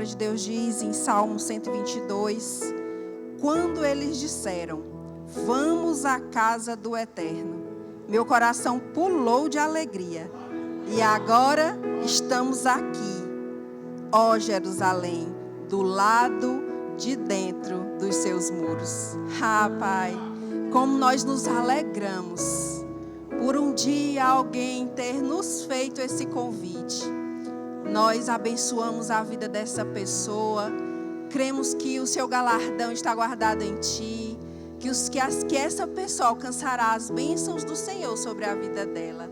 palavra de Deus diz em Salmo 122, quando eles disseram, vamos à casa do Eterno, meu coração pulou de alegria. E agora estamos aqui, ó Jerusalém, do lado de dentro dos seus muros. Pai, como nós nos alegramos por um dia alguém ter nos feito esse convite. Nós abençoamos a vida dessa pessoa, cremos que o seu galardão está guardado em Ti, que essa pessoa alcançará as bênçãos do Senhor sobre a vida dela.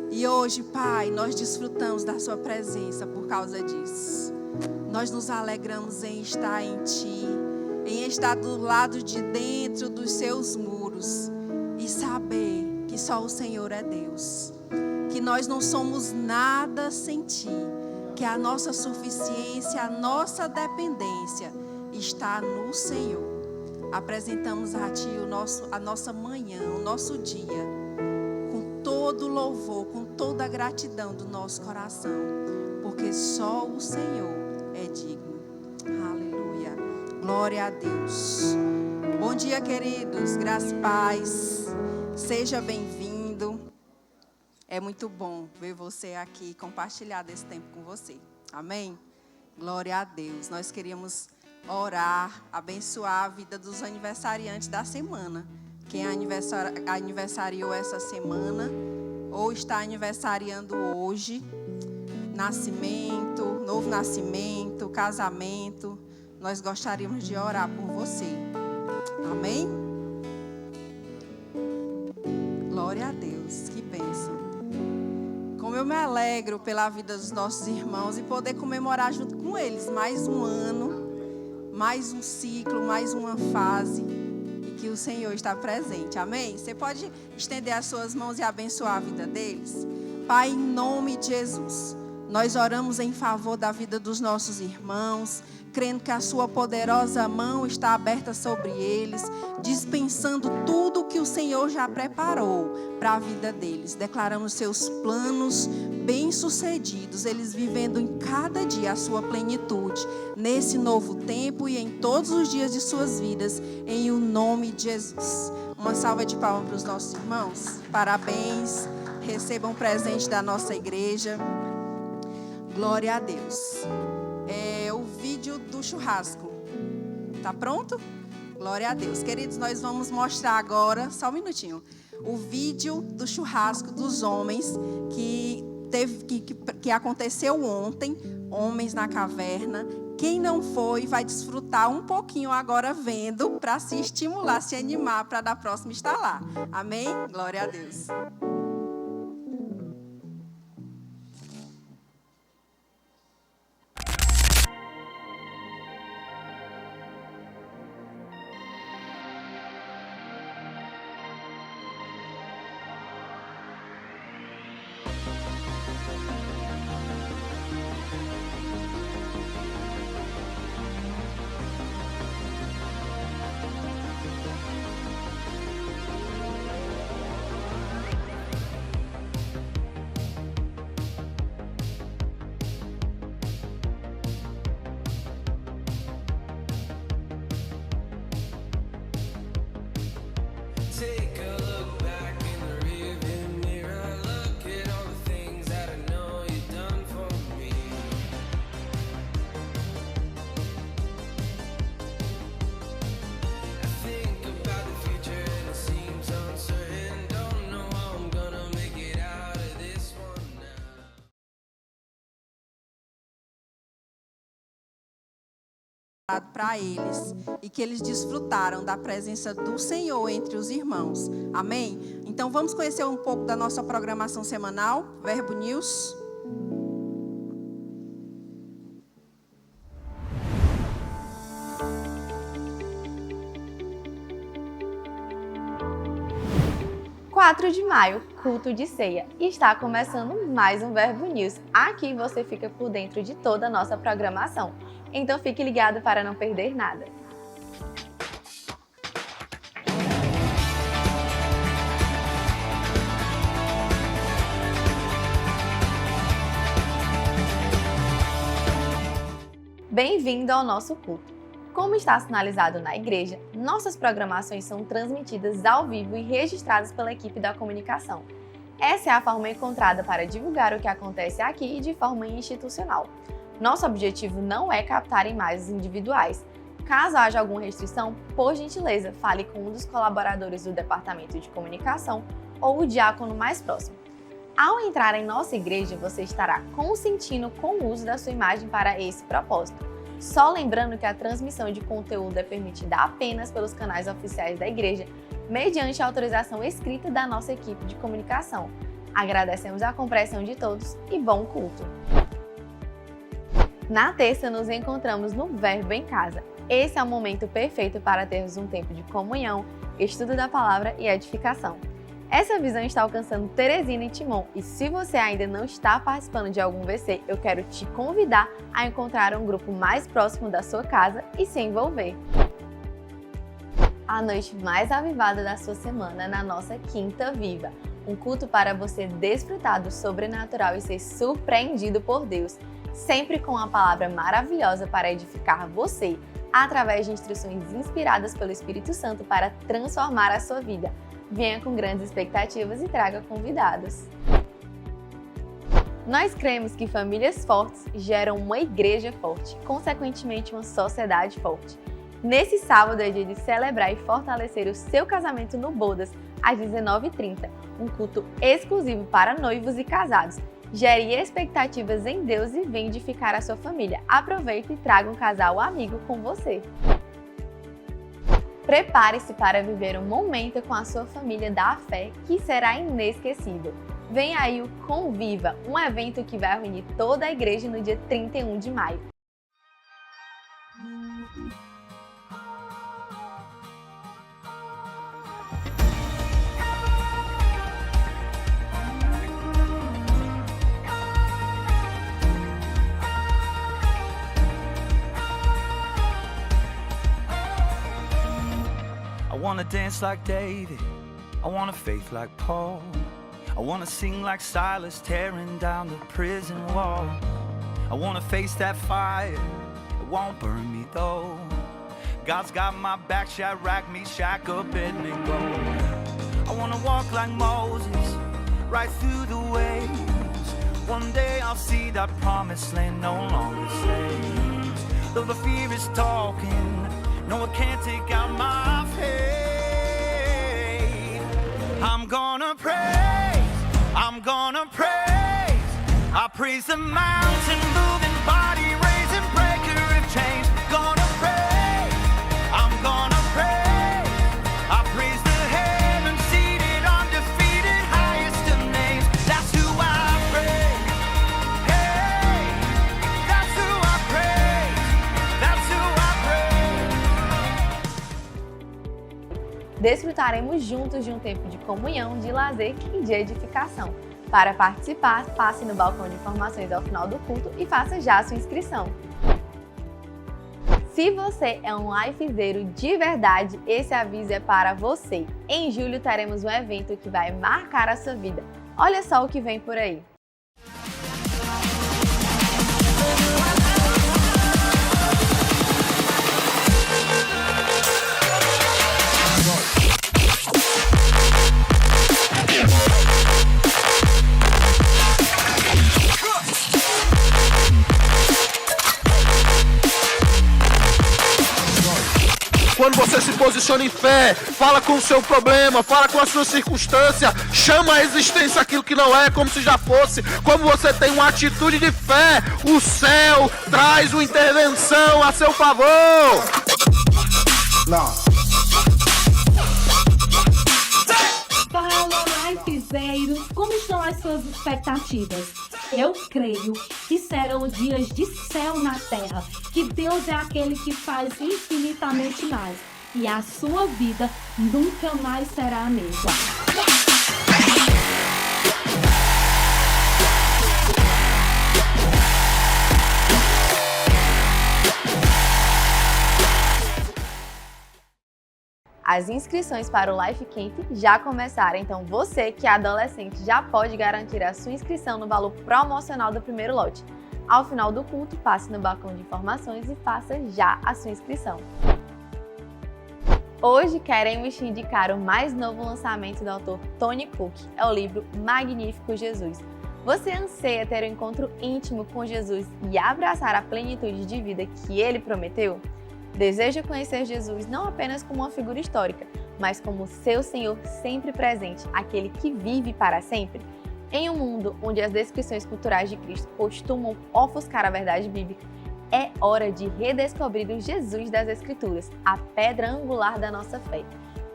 E hoje, Pai, nós desfrutamos da Sua presença por causa disso. Nós nos alegramos em estar em Ti, em estar do lado de dentro dos Seus muros e saber que só o Senhor é Deus, que nós não somos nada sem Ti, que a nossa suficiência, a nossa dependência está no Senhor. Apresentamos a Ti a nossa manhã, o nosso dia, com todo louvor, com toda a gratidão do nosso coração, porque só o Senhor é digno. Aleluia. Glória a Deus. Bom dia, queridos. Graça e paz. Seja bem-vindo. É muito bom ver você aqui e compartilhar desse tempo com você. Amém? Glória a Deus. Nós queríamos orar, abençoar a vida dos aniversariantes da semana. Quem aniversariou essa semana ou está aniversariando hoje, nascimento, novo nascimento, casamento, nós gostaríamos de orar por você. Amém? Glória a Deus, que bênção. Como eu me alegro pela vida dos nossos irmãos e poder comemorar junto com eles mais um ano, mais um ciclo, mais uma fase, e que o Senhor está presente. Amém? Você pode estender as suas mãos e abençoar a vida deles? Pai, em nome de Jesus, nós oramos em favor da vida dos nossos irmãos, crendo que a sua poderosa mão está aberta sobre eles, dispensando tudo que o Senhor já preparou para a vida deles. Declaramos seus planos bem-sucedidos, eles vivendo em cada dia a sua plenitude, nesse novo tempo e em todos os dias de suas vidas, em o nome de Jesus. Uma salva de palmas para os nossos irmãos. Parabéns, recebam um presente da nossa igreja. Glória a Deus. O vídeo do churrasco. Tá pronto? Glória a Deus. Queridos, nós vamos mostrar agora, só um minutinho, o vídeo do churrasco dos homens que aconteceu ontem, Homens na Caverna. Quem não foi, vai desfrutar um pouquinho agora vendo, para se estimular, se animar, para da próxima estar lá. Amém? Glória a Deus. Take a look back in the rearview mirror. Look at all the things that I know you've done for me. I think about the future and it seems uncertain. Don't know how I'm gonna make it out of this one now. Para eles e que eles desfrutaram da presença do Senhor entre os irmãos. Amém? Então vamos conhecer um pouco da nossa programação semanal, Verbo News. (4 de maio, culto de ceia. E está começando mais um Verbo News. Aqui você fica por dentro de toda a nossa programação. Então fique ligado para não perder nada. Bem-vindo ao nosso culto. Como está sinalizado na igreja, nossas programações são transmitidas ao vivo e registradas pela equipe da comunicação. Essa é a forma encontrada para divulgar o que acontece aqui de forma institucional. Nosso objetivo não é captar imagens individuais. Caso haja alguma restrição, por gentileza, fale com um dos colaboradores do Departamento de Comunicação ou o diácono mais próximo. Ao entrar em nossa igreja, você estará consentindo com o uso da sua imagem para esse propósito. Só lembrando que a transmissão de conteúdo é permitida apenas pelos canais oficiais da igreja, mediante a autorização escrita da nossa equipe de comunicação. Agradecemos a compreensão de todos e bom culto! Na terça, nos encontramos no Verbo em Casa. Esse é o momento perfeito para termos um tempo de comunhão, estudo da palavra e edificação. Essa visão está alcançando Teresina e Timon, e se você ainda não está participando de algum VC, eu quero te convidar a encontrar um grupo mais próximo da sua casa e se envolver. A noite mais avivada da sua semana na nossa Quinta Viva, um culto para você desfrutar do sobrenatural e ser surpreendido por Deus, sempre com uma palavra maravilhosa para edificar você, através de instruções inspiradas pelo Espírito Santo para transformar a sua vida. Venha com grandes expectativas e traga convidados. Nós cremos que famílias fortes geram uma igreja forte, consequentemente uma sociedade forte. Nesse sábado é dia de celebrar e fortalecer o seu casamento no Bodas, às 19h30, um culto exclusivo para noivos e casados. Gere expectativas em Deus e venha edificar a sua família. Aproveite e traga um casal amigo com você. Prepare-se para viver um momento com a sua família da fé que será inesquecível. Vem aí o Conviva, um evento que vai reunir toda a igreja no dia 31 de maio. I wanna dance like David, I want a faith like Paul. I wanna sing like Silas, tearing down the prison wall. I wanna face that fire, it won't burn me though. God's got my back, Shadrach, Meshach, Abednego. I wanna walk like Moses, right through the waves. One day I'll see that promised land no longer slaves. Though the fear is talking, no, it can't take out my faith. I'm gonna praise, I'm gonna praise. I praise the mountain moving, body raising, breaker of chains. Gonna praise, I'm gonna praise. I praise the heaven seated, undefeated, highest of names. That's who I praise. Hey, that's who I praise. That's who I praise. Desfrutaremos juntos de um tempo de comunhão, de lazer e de edificação. Para participar, passe no balcão de informações ao final do culto e faça já a sua inscrição. Se você é um lifezeiro de verdade, esse aviso é para você. Em julho teremos um evento que vai marcar a sua vida. Olha só o que vem por aí. Quando você se posiciona em fé, fala com o seu problema, fala com a sua circunstância, chama a existência aquilo que não é como se já fosse. Como você tem uma atitude de fé, o céu traz uma intervenção a seu favor. Fala, lifezeiros, como estão as suas expectativas? Eu creio que serão dias de céu na terra, que Deus é aquele que faz infinitamente mais, e a sua vida nunca mais será a mesma. As inscrições para o Life Camp já começaram, então você que é adolescente já pode garantir a sua inscrição no valor promocional do primeiro lote. Ao final do culto, passe no balcão de informações e faça já a sua inscrição. Hoje queremos te indicar o mais novo lançamento do autor Tony Cook, é o livro Magnífico Jesus. Você anseia ter um encontro íntimo com Jesus e abraçar a plenitude de vida que ele prometeu? Deseja conhecer Jesus não apenas como uma figura histórica, mas como seu Senhor sempre presente, aquele que vive para sempre? Em um mundo onde as descrições culturais de Cristo costumam ofuscar a verdade bíblica, é hora de redescobrir o Jesus das Escrituras, a pedra angular da nossa fé.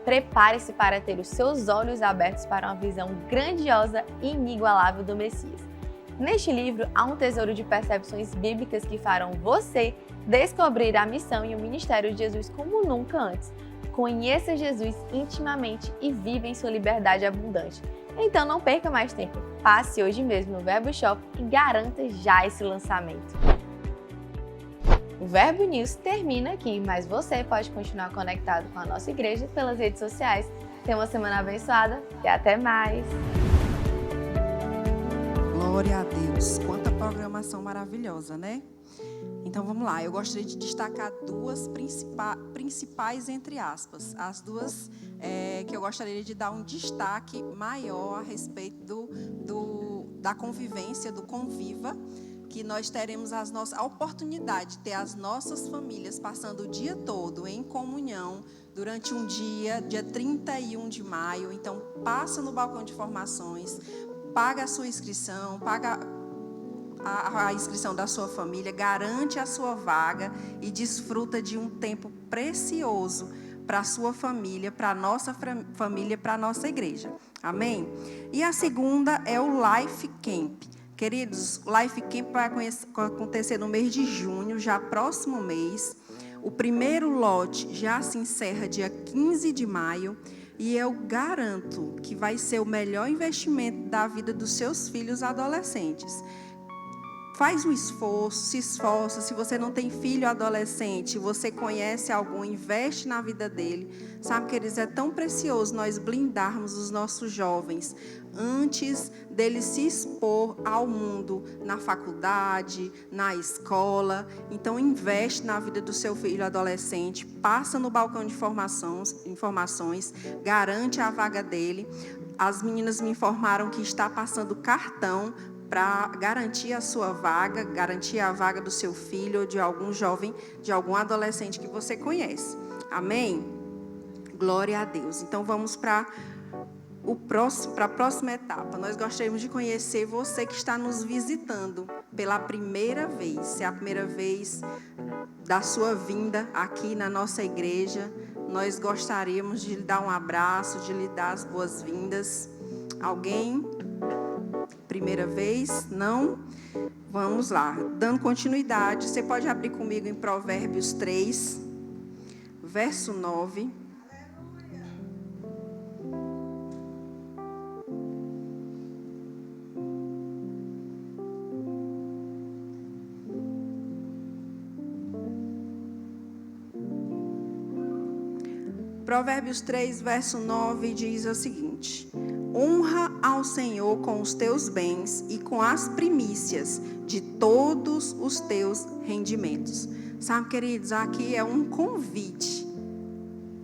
Prepare-se para ter os seus olhos abertos para uma visão grandiosa e inigualável do Messias. Neste livro, há um tesouro de percepções bíblicas que farão você descobrir a missão e o ministério de Jesus como nunca antes. Conheça Jesus intimamente e viva em sua liberdade abundante. Então não perca mais tempo. Passe hoje mesmo no Verbo Shop e garanta já esse lançamento. O Verbo News termina aqui, mas você pode continuar conectado com a nossa igreja pelas redes sociais. Tenha uma semana abençoada e até mais! Glória a Deus, quanta programação maravilhosa, né? Então vamos lá, eu gostaria de destacar duas principais, entre aspas, as duas que eu gostaria de dar um destaque maior a respeito da convivência, do Conviva, que nós teremos a oportunidade de ter as nossas famílias passando o dia todo em comunhão durante um dia 31 de maio. Então, passa no balcão de informações, paga a sua inscrição, paga a inscrição da sua família, garante a sua vaga e desfruta de um tempo precioso para a sua família, para a nossa família, para a nossa igreja. Amém? E a segunda é o Life Camp. Queridos, o Life Camp vai acontecer no mês de junho, já próximo mês. O primeiro lote já se encerra dia 15 de maio. E eu garanto que vai ser o melhor investimento da vida dos seus filhos adolescentes. Faz um esforço, se esforça. Se você não tem filho adolescente, você conhece algum, investe na vida dele. Sabe, queridos, é tão precioso nós blindarmos os nossos jovens antes dele se expor ao mundo, na faculdade, na escola. Então, investe na vida do seu filho adolescente, passa no balcão de informações, garante a vaga dele. As meninas me informaram que está passando cartão para garantir a sua vaga, garantir a vaga do seu filho ou de algum jovem, de algum adolescente que você conhece. Amém? Glória a Deus. Então, vamos para a próxima etapa. Nós gostaríamos de conhecer você que está nos visitando pela primeira vez. Se é a primeira vez da sua vinda aqui na nossa igreja, nós gostaríamos de lhe dar um abraço, de lhe dar as boas-vindas. Alguém? Primeira vez? Não? Vamos lá. Dando continuidade, você pode abrir comigo em Provérbios 3, verso 9. Provérbios 3, verso 9 diz o seguinte: honra ao Senhor com os teus bens e com as primícias de todos os teus rendimentos. Sabe, queridos, aqui é um convite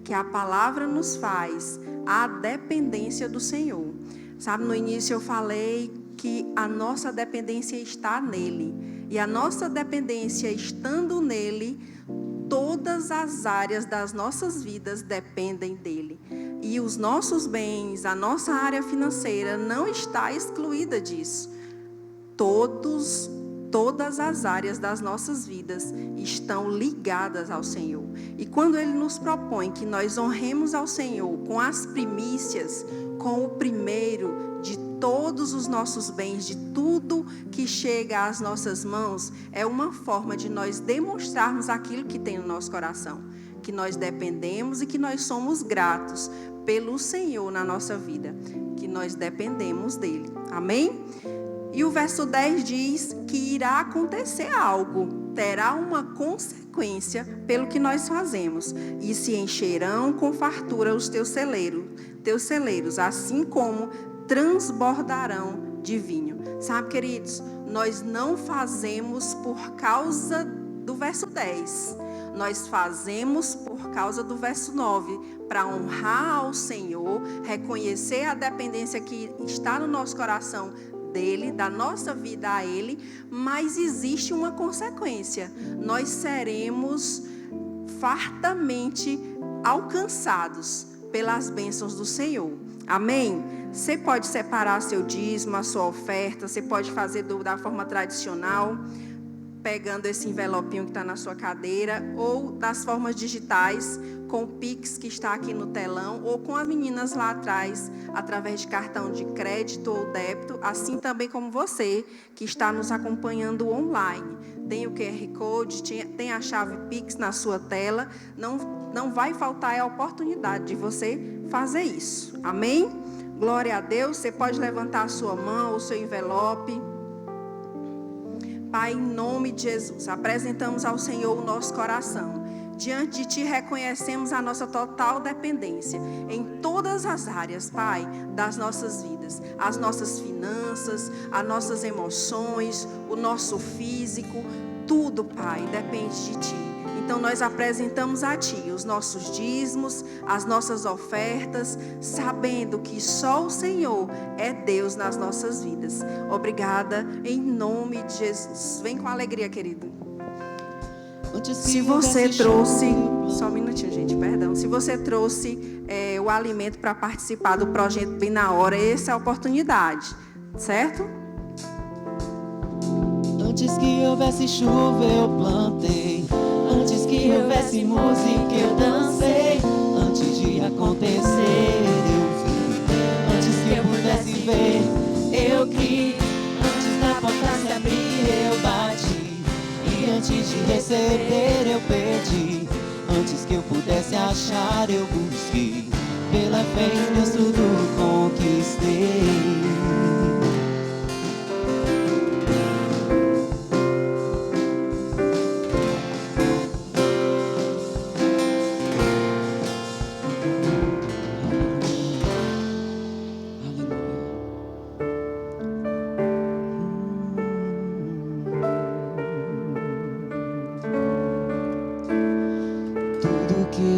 que a palavra nos faz à dependência do Senhor. Sabe, no início eu falei que a nossa dependência está nele. E a nossa dependência estando nele, todas as áreas das nossas vidas dependem dele. E os nossos bens, a nossa área financeira não está excluída disso. Todas as áreas das nossas vidas estão ligadas ao Senhor. E quando Ele nos propõe que nós honremos ao Senhor com as primícias, com o primeiro de todos os nossos bens, de tudo que chega às nossas mãos, é uma forma de nós demonstrarmos aquilo que tem no nosso coração, que nós dependemos e que nós somos gratos pelo Senhor na nossa vida, que nós dependemos dele. Amém? E o verso 10 diz que irá acontecer algo, terá uma consequência pelo que nós fazemos, e se encherão com fartura os teus celeiros, assim como transbordarão de vinho. Sabe, queridos, nós não fazemos por causa do verso 10. Nós fazemos por causa do verso 9, para honrar ao Senhor, reconhecer a dependência que está no nosso coração dele, da nossa vida a ele, mas existe uma consequência. Nós seremos fartamente alcançados pelas bênçãos do Senhor. Amém? Você pode separar seu dízimo, a sua oferta, você pode fazer da forma tradicional, pegando esse envelopinho que está na sua cadeira, ou das formas digitais, com o Pix que está aqui no telão, ou com as meninas lá atrás, através de cartão de crédito ou débito, assim também como você, que está nos acompanhando online. Tem o QR Code, tem a chave Pix na sua tela, não vai faltar a oportunidade de você fazer isso. Amém? Glória a Deus. Você pode levantar a sua mão ou seu envelope. Pai, em nome de Jesus, apresentamos ao Senhor o nosso coração. Diante de Ti reconhecemos a nossa total dependência em todas as áreas, Pai, das nossas vidas. As nossas finanças, as nossas emoções, o nosso físico, tudo, Pai, depende de Ti. Então nós apresentamos a Ti os nossos dízimos, as nossas ofertas, sabendo que só o Senhor é Deus nas nossas vidas. Obrigada, em nome de Jesus. Vem com alegria, querido. Se você trouxe, só um minutinho, gente, perdão. Se você trouxe o alimento para participar do projeto Bem na Hora, essa é a oportunidade, certo? Antes que houvesse chuva eu plantei, antes que houvesse música eu dancei, antes de acontecer eu vi, antes que eu pudesse ver eu criei, antes da porta se abrir eu bati, e antes de receber eu pedi, antes que eu pudesse achar eu busquei, pela fé em Deus tudo conquistei.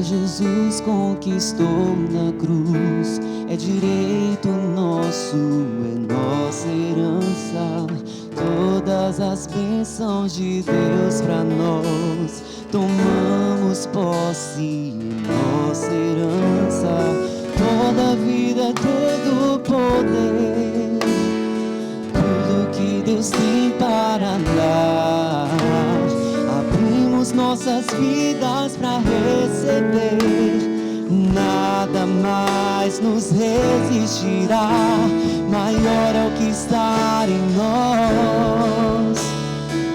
Jesus conquistou na cruz, é direito nosso, é nossa herança. Todas as bênçãos de Deus pra nós, tomamos posse em nossa herança. Toda vida, todo poder, tudo que Deus tem para dar. Abrimos nossas vidas para receber, nada mais nos resistirá. Maior é o que está em nós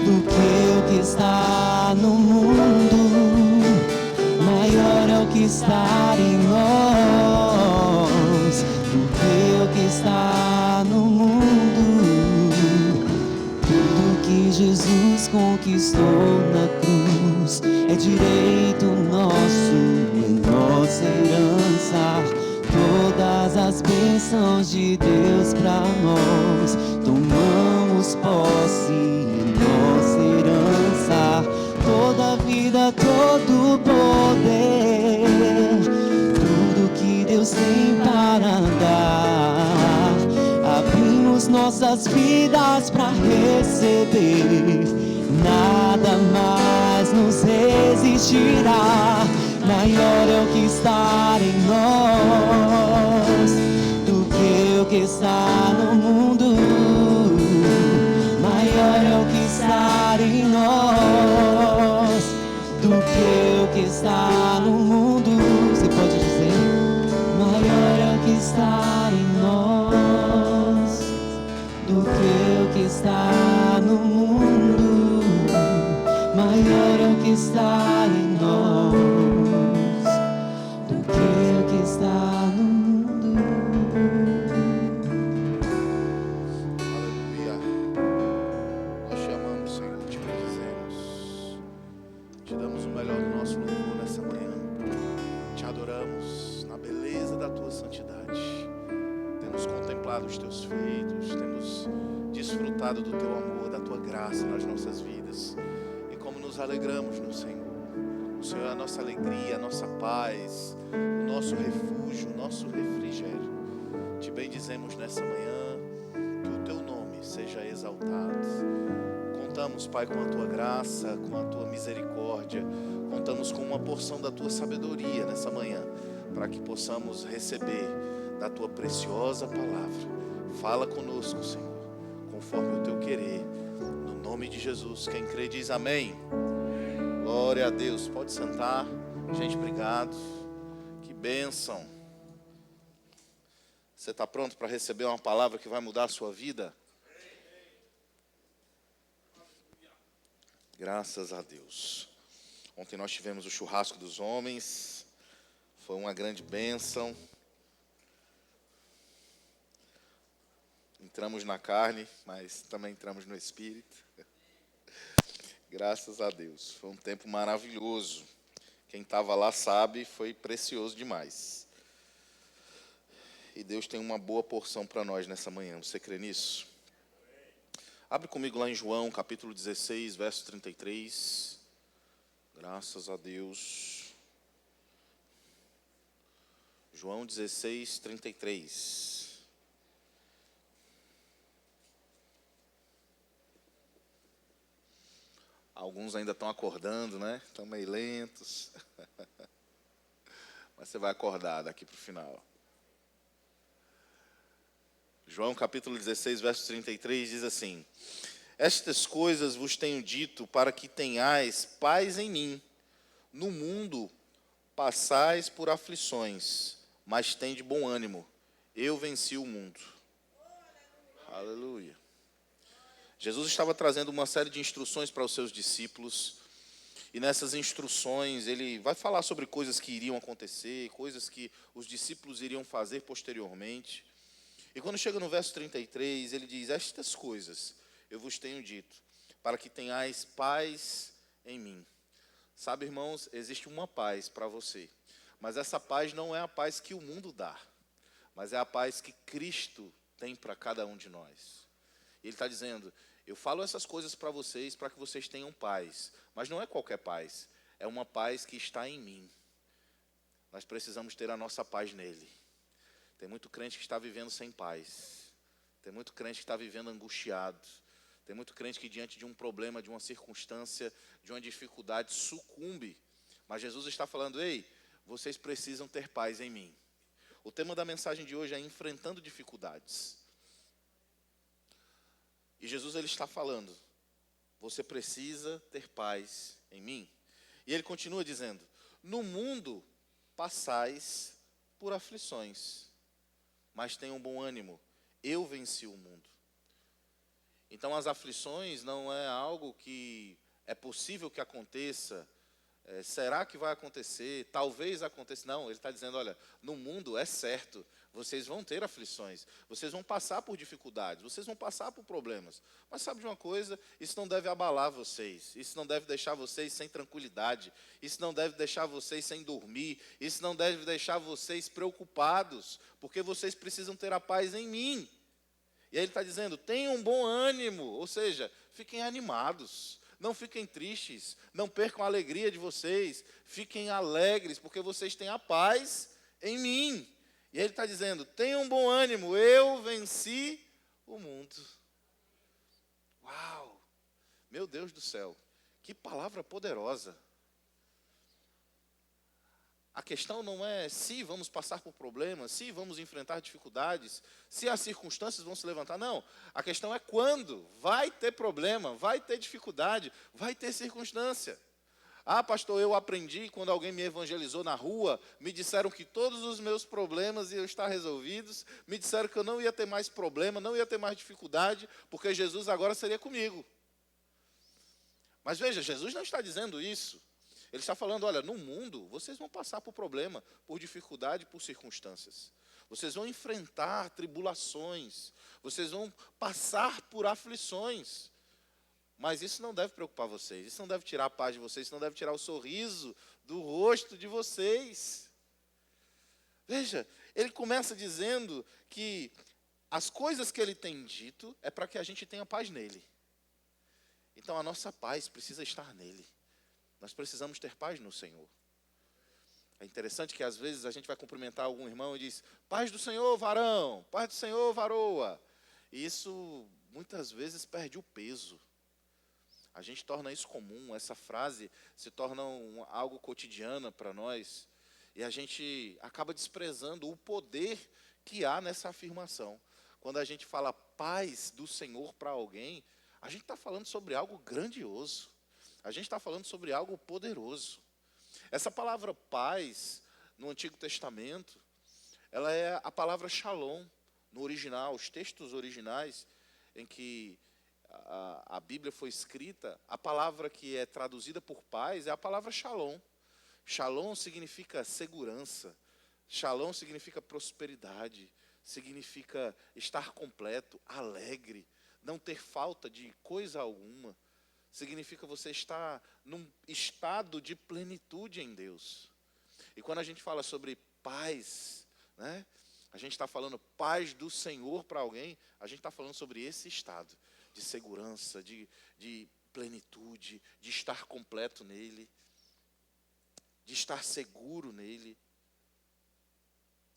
do que o que está no mundo. Maior é o que está em nós do que o que está no mundo. Tudo que Jesus conquistou na cruz é direito nosso, é nossa herança. Todas as bênçãos de Deus pra nós, tomamos posse em nossa herança. Toda vida, todo poder, tudo que Deus tem para dar. Abrimos nossas vidas para receber, nada mais nos resistirá. Maior é o que está em nós do que o que está no mundo. Maior é o que está em nós do que o que está no mundo. Você pode dizer: maior é o que está em nós do que o que está no mundo. Maior é o que está em nós do que o que está no mundo. Aleluia. Nós te amamos, Senhor, te bendizemos. Te damos o melhor do nosso louvor nessa manhã. Te adoramos na beleza da tua santidade. Temos temos contemplado os teus feitos, temos desfrutado do teu amor, da tua graça nas nossas vidas. E como nos alegramos no Senhor. O Senhor é a nossa alegria, a nossa paz, o nosso refúgio, o nosso refrigério. Te bendizemos nessa manhã, que o teu nome seja exaltado. Contamos, Pai, com a tua graça, com a tua misericórdia. Contamos com uma porção da tua sabedoria nessa manhã, para que possamos receber da tua preciosa palavra. Fala conosco, Senhor, conforme o teu querer. No nome de Jesus, quem crê diz amém. Glória a Deus. Pode sentar. Gente, obrigado. Que bênção. Você está pronto para receber uma palavra que vai mudar a sua vida? Graças a Deus. Ontem nós tivemos o churrasco dos homens. Foi uma grande bênção. Entramos na carne, mas também entramos no espírito. Graças a Deus. Foi um tempo maravilhoso. Quem estava lá sabe, foi precioso demais. E Deus tem uma boa porção para nós nessa manhã. Você crê nisso? Abre comigo lá em João, capítulo 16, verso 33. Graças a Deus. João 16, 33. Alguns ainda estão acordando, né? Estão meio lentos. Mas você vai acordar daqui para o final. João capítulo 16, verso 33 diz assim: estas coisas vos tenho dito para que tenhais paz em mim. No mundo passais por aflições, mas tende bom ânimo. Eu venci o mundo. Aleluia. Jesus estava trazendo uma série de instruções para os seus discípulos. E nessas instruções ele vai falar sobre coisas que iriam acontecer, coisas que os discípulos iriam fazer posteriormente. E quando chega no verso 33, ele diz: estas coisas eu vos tenho dito, para que tenhais paz em mim. Sabe, irmãos, existe uma paz para você. Mas essa paz não é a paz que o mundo dá, mas é a paz que Cristo tem para cada um de nós. E ele está dizendo: eu falo essas coisas para vocês, para que vocês tenham paz. Mas não é qualquer paz, é uma paz que está em mim. Nós precisamos ter a nossa paz nele. Tem muito crente que está vivendo sem paz. Tem muito crente que está vivendo angustiado. Tem muito crente que diante de um problema, de uma circunstância, de uma dificuldade, sucumbe. Mas Jesus está falando: ei, vocês precisam ter paz em mim. O tema da mensagem de hoje é enfrentando dificuldades. E Jesus ele está falando: você precisa ter paz em mim. E ele continua dizendo: no mundo passais por aflições, mas tenham bom ânimo, eu venci o mundo. Então as aflições não é algo que é possível que aconteça. Será que vai acontecer? Talvez aconteça. Não, ele está dizendo: olha, no mundo é certo, vocês vão ter aflições, vocês vão passar por dificuldades, vocês vão passar por problemas. Mas sabe de uma coisa? Isso não deve abalar vocês, isso não deve deixar vocês sem tranquilidade, isso não deve deixar vocês sem dormir, isso não deve deixar vocês preocupados, porque vocês precisam ter a paz em mim. E aí ele está dizendo: tenham bom ânimo, ou seja, fiquem animados. Não fiquem tristes, não percam a alegria de vocês, fiquem alegres, porque vocês têm a paz em mim. E ele está dizendo: tenham bom ânimo, eu venci o mundo. Uau! Meu Deus do céu, que palavra poderosa. A questão não é se vamos passar por problemas, se vamos enfrentar dificuldades, se as circunstâncias vão se levantar. Não, a questão é quando. Vai ter problema, vai ter dificuldade, vai ter circunstância. Ah, pastor, eu aprendi quando alguém me evangelizou na rua, me disseram que todos os meus problemas iam estar resolvidos, me disseram que eu não ia ter mais problema, não ia ter mais dificuldade, porque Jesus agora seria comigo. Mas veja, Jesus não está dizendo isso. Ele está falando: olha, no mundo vocês vão passar por problema, por dificuldade, por circunstâncias. Vocês vão enfrentar tribulações, vocês vão passar por aflições. Mas isso não deve preocupar vocês, isso não deve tirar a paz de vocês, isso não deve tirar o sorriso do rosto de vocês. Veja, ele começa dizendo que as coisas que ele tem dito é para que a gente tenha paz nele. Então a nossa paz precisa estar nele. Nós precisamos ter paz no Senhor. É interessante que às vezes a gente vai cumprimentar algum irmão e diz: paz do Senhor, varão, paz do Senhor, varoa. E isso muitas vezes perde o peso. A gente torna isso comum, essa frase se torna algo cotidiano para nós. E a gente acaba desprezando o poder que há nessa afirmação. Quando a gente fala paz do Senhor para alguém, a gente está falando sobre algo grandioso. A gente está falando sobre algo poderoso. Essa palavra paz, no Antigo Testamento, ela é a palavra shalom, no original, os textos originais em que a Bíblia foi escrita, a palavra que é traduzida por paz é a palavra shalom. Shalom significa segurança, shalom significa prosperidade, significa estar completo, alegre, não ter falta de coisa alguma. Significa você estar num estado de plenitude em Deus. E quando a gente fala sobre paz, né, a gente está falando paz do Senhor para alguém, a gente está falando sobre esse estado de segurança, de plenitude, de estar completo nele, de estar seguro nele.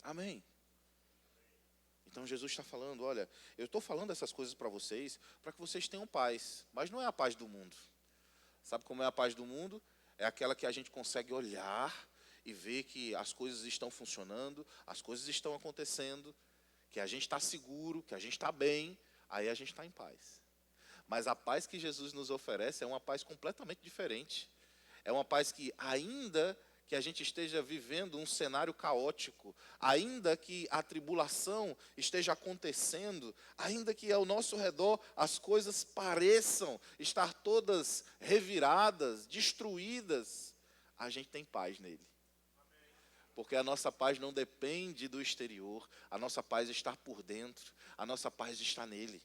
Amém. Então Jesus está falando, olha, eu estou falando essas coisas para vocês, para que vocês tenham paz, mas não é a paz do mundo. Sabe como é a paz do mundo? É aquela que a gente consegue olhar e ver que as coisas estão funcionando, as coisas estão acontecendo, que a gente está seguro, que a gente está bem, aí a gente está em paz. Mas a paz que Jesus nos oferece é uma paz completamente diferente. É uma paz que, ainda que a gente esteja vivendo um cenário caótico, ainda que a tribulação esteja acontecendo, ainda que ao nosso redor as coisas pareçam estar todas reviradas, destruídas, a gente tem paz nele. Porque a nossa paz não depende do exterior, a nossa paz está por dentro, a nossa paz está nele.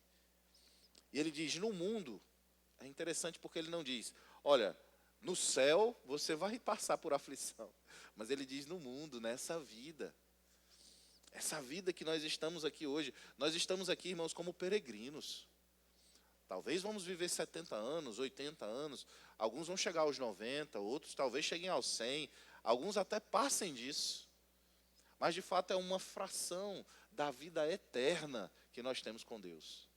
E ele diz, no mundo, é interessante porque ele não diz, olha, no céu você vai passar por aflição. Mas ele diz no mundo, nessa vida. Essa vida que nós estamos aqui hoje. Nós estamos aqui, irmãos, como peregrinos. Talvez vamos viver 70 anos, 80 anos. Alguns vão chegar aos 90, outros talvez cheguem aos 100. Alguns até passem disso. Mas, de fato, é uma fração da vida eterna que nós temos com Deus.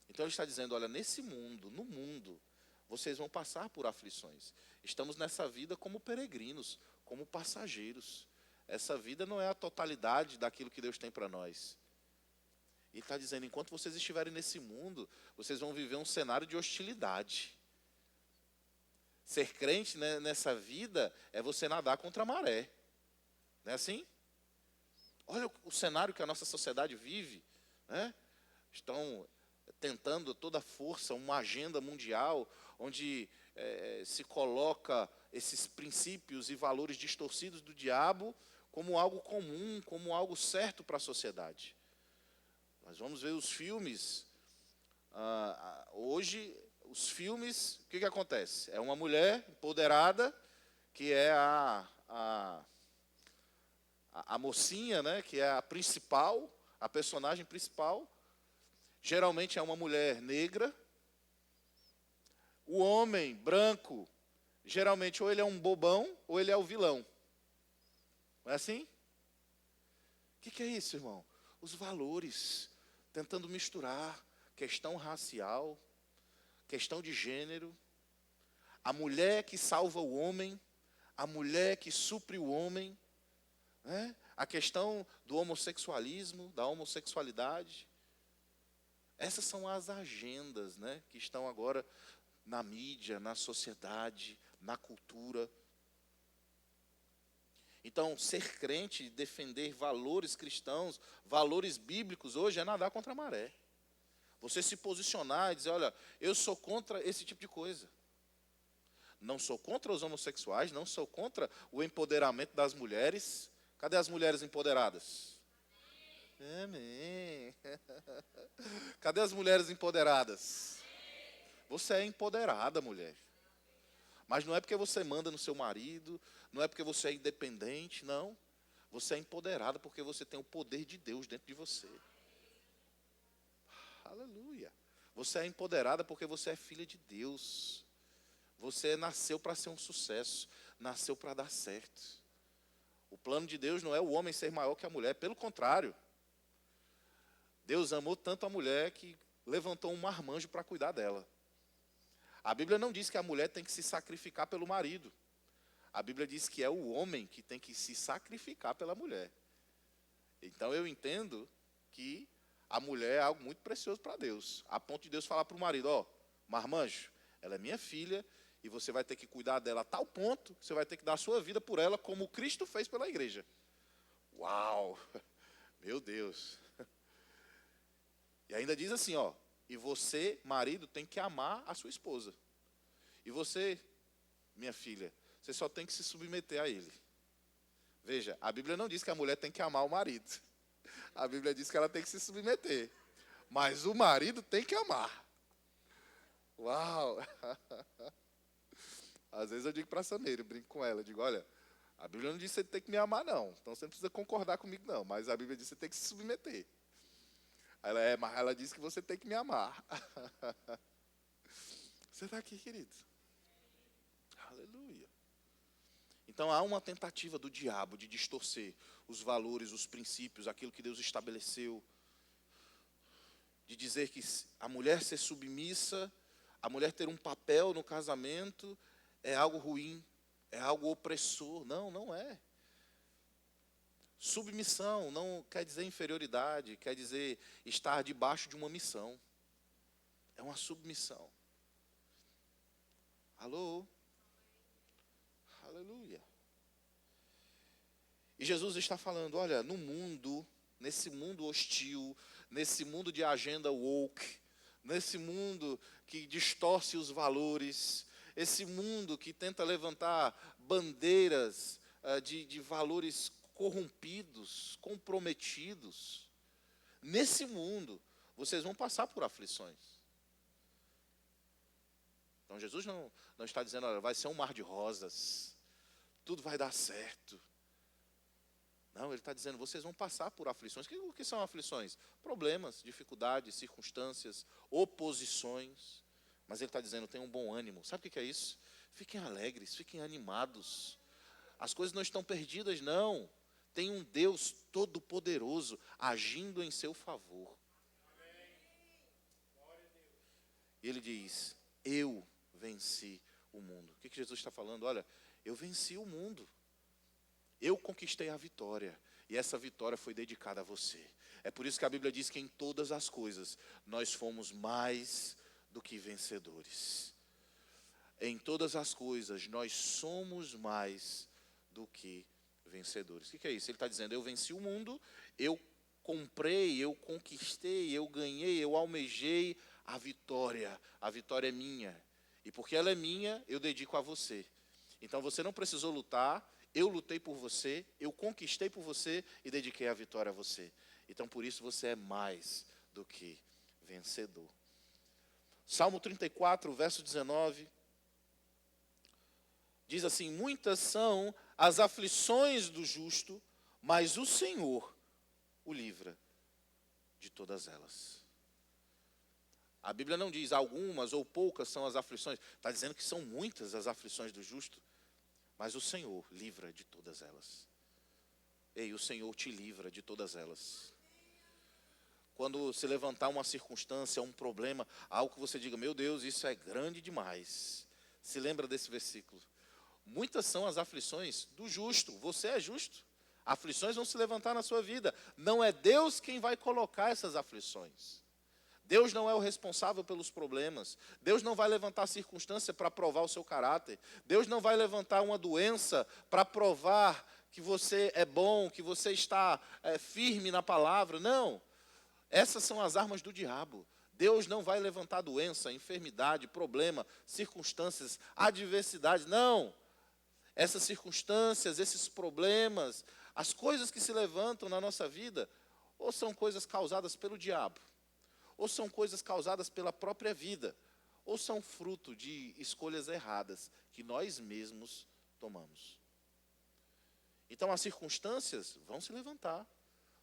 Então, ele está dizendo, olha, nesse mundo, no mundo, vocês vão passar por aflições. Estamos nessa vida como peregrinos, como passageiros. Essa vida não é a totalidade daquilo que Deus tem para nós. E está dizendo, enquanto vocês estiverem nesse mundo, vocês vão viver um cenário de hostilidade. Ser crente, né, nessa vida é você nadar contra a maré. Não é assim? Olha o cenário que a nossa sociedade vive. Né? Estão tentando a toda força uma agenda mundial onde se coloca esses princípios e valores distorcidos do diabo como algo comum, como algo certo para a sociedade. Nós vamos ver os filmes. Hoje, os filmes, o que acontece? É uma mulher empoderada, que é a mocinha, né, que é a principal, a personagem principal. Geralmente é uma mulher negra. O homem branco, geralmente ou ele é um bobão ou ele é o vilão. Não é assim? O que é isso, irmão? Os valores, tentando misturar questão racial, questão de gênero. A mulher que salva o homem, a mulher que supre o homem. Né? A questão do homossexualismo, da homossexualidade. Essas são as agendas, né, que estão agora na mídia, na sociedade, na cultura. Então, ser crente, defender valores cristãos, valores bíblicos, hoje é nadar contra a maré. Você se posicionar e dizer, olha, eu sou contra esse tipo de coisa. Não sou contra os homossexuais, não sou contra o empoderamento das mulheres. Cadê as mulheres empoderadas? Amém. Cadê as mulheres empoderadas? Você é empoderada, mulher. Mas não é porque você manda no seu marido, não é porque você é independente, não. Você é empoderada porque você tem o poder de Deus dentro de você. Aleluia. Você é empoderada porque você é filha de Deus. Você nasceu para ser um sucesso. Nasceu para dar certo. O plano de Deus não é o homem ser maior que a mulher. Pelo contrário. Deus amou tanto a mulher que levantou um marmanjo para cuidar dela. A Bíblia não diz que a mulher tem que se sacrificar pelo marido. A Bíblia diz que é o homem que tem que se sacrificar pela mulher. Então eu entendo que a mulher é algo muito precioso para Deus. A ponto de Deus falar para o marido, ó, marmanjo, ela é minha filha e você vai ter que cuidar dela a tal ponto que você vai ter que dar a sua vida por ela como Cristo fez pela igreja. Uau! Meu Deus! E ainda diz assim, ó, e você, marido, tem que amar a sua esposa. E você, minha filha, você só tem que se submeter a ele. Veja, a Bíblia não diz que a mulher tem que amar o marido. A Bíblia diz que ela tem que se submeter. Mas o marido tem que amar. Uau! Às vezes eu digo para a Saneira, eu brinco com ela, eu digo, olha, a Bíblia não diz que você tem que me amar, não. Então você não precisa concordar comigo, não. Mas a Bíblia diz que você tem que se submeter. Mas ela diz que você tem que me amar. Você está aqui, querido? Aleluia. Então há uma tentativa do diabo de distorcer os valores, os princípios, aquilo que Deus estabeleceu. De dizer que a mulher ser submissa, a mulher ter um papel no casamento, é algo ruim, é algo opressor. Não, não é. Submissão não quer dizer inferioridade, quer dizer estar debaixo de uma missão. É uma submissão. Alô? Aleluia. E Jesus está falando, olha, no mundo, nesse mundo hostil, nesse mundo de agenda woke, nesse mundo que distorce os valores, esse mundo que tenta levantar bandeiras de valores corrompidos, comprometidos, nesse mundo, vocês vão passar por aflições. Então Jesus não está dizendo, olha, vai ser um mar de rosas, tudo vai dar certo. Não, ele está dizendo, vocês vão passar por aflições. O que são aflições? Problemas, dificuldades, circunstâncias, oposições. Mas ele está dizendo, tenham um bom ânimo. Sabe o que é isso? Fiquem alegres, fiquem animados. As coisas não estão perdidas, não. Tem um Deus todo-poderoso agindo em seu favor. E ele diz, eu venci o mundo. O que Jesus está falando? Olha, eu venci o mundo. Eu conquistei a vitória. E essa vitória foi dedicada a você. É por isso que a Bíblia diz que em todas as coisas nós fomos mais do que vencedores. Em todas as coisas nós somos mais do que vencedores. O que é isso? Ele está dizendo, eu venci o mundo, eu comprei, eu conquistei, eu ganhei, eu almejei a vitória. A vitória é minha. E porque ela é minha, eu dedico a você. Então você não precisou lutar, eu lutei por você, eu conquistei por você e dediquei a vitória a você. Então por isso você é mais do que vencedor. Salmo 34, verso 19, diz assim, muitas são as aflições do justo, mas o Senhor o livra de todas elas. A Bíblia não diz algumas ou poucas são as aflições, está dizendo que são muitas as aflições do justo, mas o Senhor livra de todas elas. Ei, o Senhor te livra de todas elas. Quando se levantar uma circunstância, um problema, algo que você diga, meu Deus, isso é grande demais. Se lembra desse versículo. Muitas são as aflições do justo. Você é justo. Aflições vão se levantar na sua vida. Não é Deus quem vai colocar essas aflições. Deus não é o responsável pelos problemas. Deus não vai levantar circunstância para provar o seu caráter. Deus não vai levantar uma doença para provar que você é bom, que você está firme na palavra. Não. Essas são as armas do diabo. Deus não vai levantar doença, enfermidade, problema, circunstâncias, adversidade. Não. Essas circunstâncias, esses problemas, as coisas que se levantam na nossa vida, ou são coisas causadas pelo diabo, ou são coisas causadas pela própria vida, ou são fruto de escolhas erradas que nós mesmos tomamos. Então as circunstâncias vão se levantar,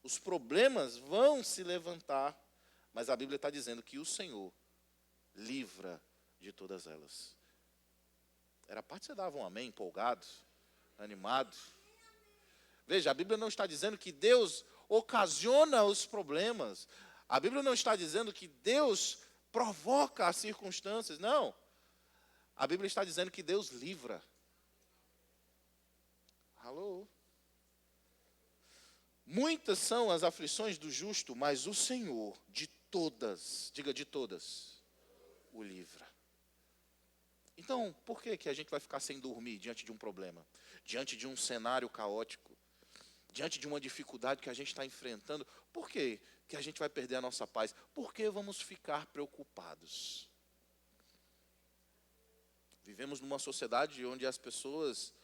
os problemas vão se levantar, Mas a Bíblia está dizendo que o Senhor livra de todas elas. Era parte que você dava um amém, empolgado, animado. Veja, a Bíblia não está dizendo que Deus ocasiona os problemas. A Bíblia não está dizendo que Deus provoca as circunstâncias. Não. A Bíblia está dizendo que Deus livra. Alô? Muitas são as aflições do justo, mas o Senhor de todas, diga de todas, o livra. Então, por que a gente vai ficar sem dormir diante de um problema? Diante de um cenário caótico? Diante de uma dificuldade que a gente está enfrentando? Por que a gente vai perder a nossa paz? Por que vamos ficar preocupados? Vivemos numa sociedade onde as pessoas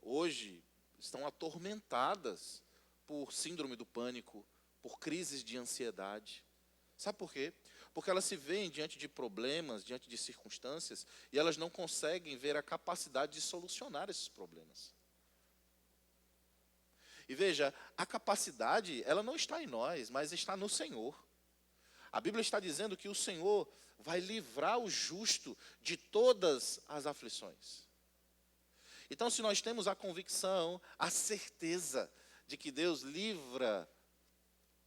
hoje estão atormentadas por síndrome do pânico, por crises de ansiedade. Sabe por quê? Porque elas se veem diante de problemas, diante de circunstâncias, e elas não conseguem ver a capacidade de solucionar esses problemas. E veja, a capacidade, ela não está em nós, mas está no Senhor. A Bíblia está dizendo que o Senhor vai livrar o justo de todas as aflições. Então, se nós temos a convicção, a certeza de que Deus livra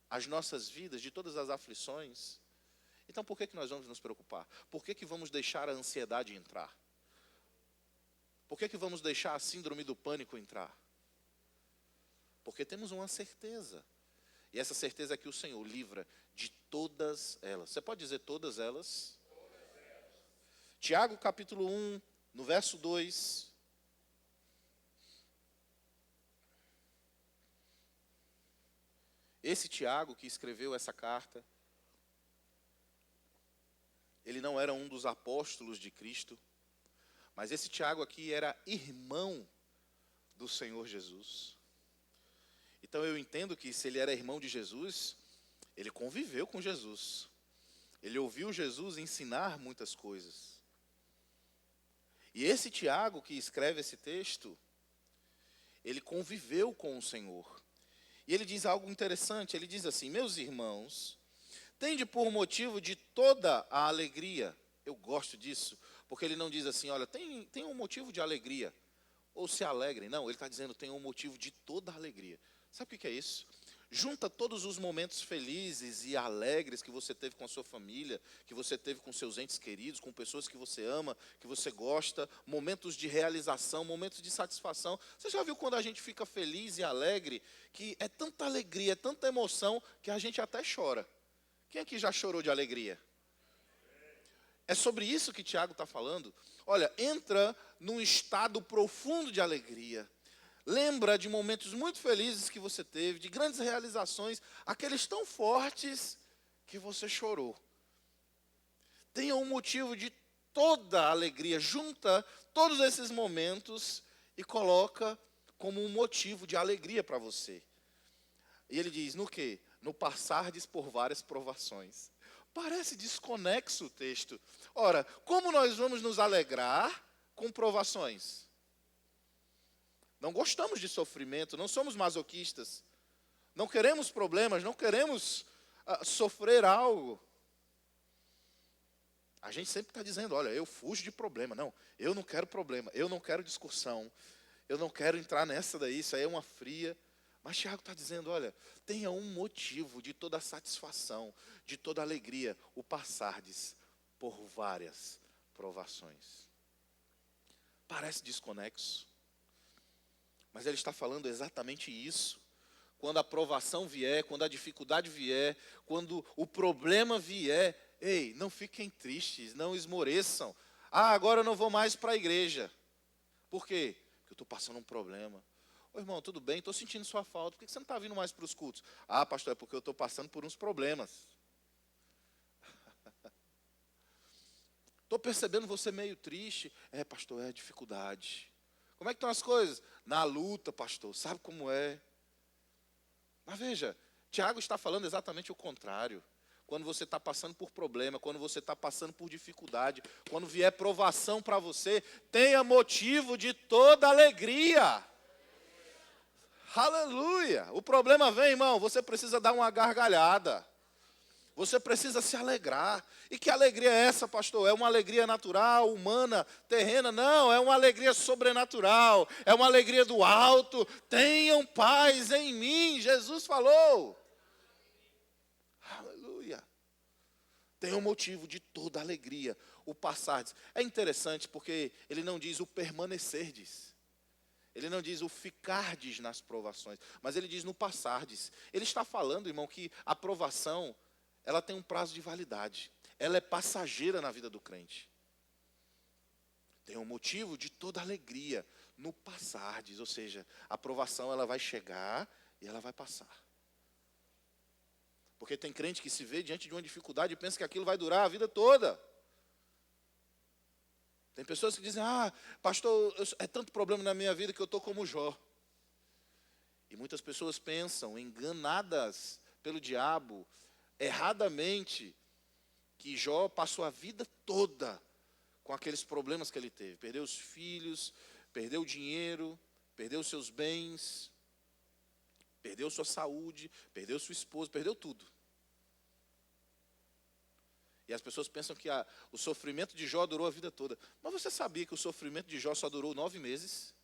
as nossas vidas de todas as aflições, então por que nós vamos nos preocupar? Por que vamos deixar a ansiedade entrar? Por que vamos deixar a síndrome do pânico entrar? Porque temos uma certeza. E essa certeza é que o Senhor livra de todas elas. Você pode dizer todas elas? Tiago capítulo 1, no verso 2. Esse Tiago que escreveu essa carta, ele não era um dos apóstolos de Cristo, mas esse Tiago aqui era irmão do Senhor Jesus. Então eu entendo que se ele era irmão de Jesus, ele conviveu com Jesus. Ele ouviu Jesus ensinar muitas coisas. E esse Tiago que escreve esse texto, ele conviveu com o Senhor. E ele diz algo interessante, ele diz assim: meus irmãos, tende por motivo de toda a alegria. Eu gosto disso, porque ele não diz assim, olha, tem um motivo de alegria, ou se alegrem. Não, ele está dizendo, tem um motivo de toda a alegria. Sabe o que é isso? Junta todos os momentos felizes e alegres que você teve com a sua família, que você teve com seus entes queridos, com pessoas que você ama, que você gosta, momentos de realização, momentos de satisfação. Você já viu quando a gente fica feliz e alegre, que é tanta alegria, é tanta emoção, que a gente até chora. Quem aqui já chorou de alegria? É sobre isso que Tiago está falando. Olha, entra num estado profundo de alegria. Lembra de momentos muito felizes que você teve, de grandes realizações, aqueles tão fortes que você chorou. Tenha um motivo de toda a alegria, junta todos esses momentos e coloca como um motivo de alegria para você. E ele diz, no quê? No passardes por várias provações. Parece desconexo o texto. Ora, como nós vamos nos alegrar com provações? Não gostamos de sofrimento, não somos masoquistas. Não queremos problemas, não queremos sofrer algo. A gente sempre está dizendo, olha, eu fujo de problema. Não, eu não quero problema, eu não quero discussão. Eu não quero entrar nessa daí, isso aí é uma fria. Mas Tiago está dizendo, olha, tenha um motivo de toda satisfação, de toda alegria, o passardes por várias provações. Parece desconexo. Mas ele está falando exatamente isso. Quando a provação vier, quando a dificuldade vier, quando o problema vier, ei, não fiquem tristes, não esmoreçam. Agora eu não vou mais para a igreja. Por quê? Porque eu estou passando um problema. Ô irmão, tudo bem, estou sentindo sua falta. Por que você não está vindo mais para os cultos? Ah, pastor, é porque eu estou passando por uns problemas. Estou percebendo você meio triste. É, pastor, é dificuldade. Como é que estão as coisas? Na luta, pastor, sabe como é? Mas veja, Tiago está falando exatamente o contrário. Quando você está passando por problema, quando você está passando por dificuldade, quando vier provação para você, tenha motivo de toda alegria. Aleluia! O problema vem, irmão, você precisa dar uma gargalhada. Você precisa se alegrar. E que alegria é essa, pastor? É uma alegria natural, humana, terrena? Não, é uma alegria sobrenatural. É uma alegria do alto. Tenham paz em mim, Jesus falou. Aleluia. Tem um motivo de toda alegria, o passardes. É interessante porque ele não diz o permanecerdes. Ele não diz o ficardes nas provações, mas ele diz no passardes. Ele está falando, irmão, que a provação, ela tem um prazo de validade. Ela é passageira na vida do crente. Tem um motivo de toda alegria no passardes, ou seja, a provação ela vai chegar e ela vai passar. Porque tem crente que se vê diante de uma dificuldade e pensa que aquilo vai durar a vida toda. Tem pessoas que dizem, pastor, é tanto problema na minha vida que eu estou como Jó. E muitas pessoas pensam, enganadas pelo diabo, erradamente, que Jó passou a vida toda com aqueles problemas que ele teve. Perdeu os filhos, perdeu o dinheiro, perdeu seus bens, perdeu sua saúde, perdeu sua esposa, perdeu tudo. E as pessoas pensam que o sofrimento de Jó durou a vida toda. Mas você sabia que o sofrimento de Jó só durou 9 meses?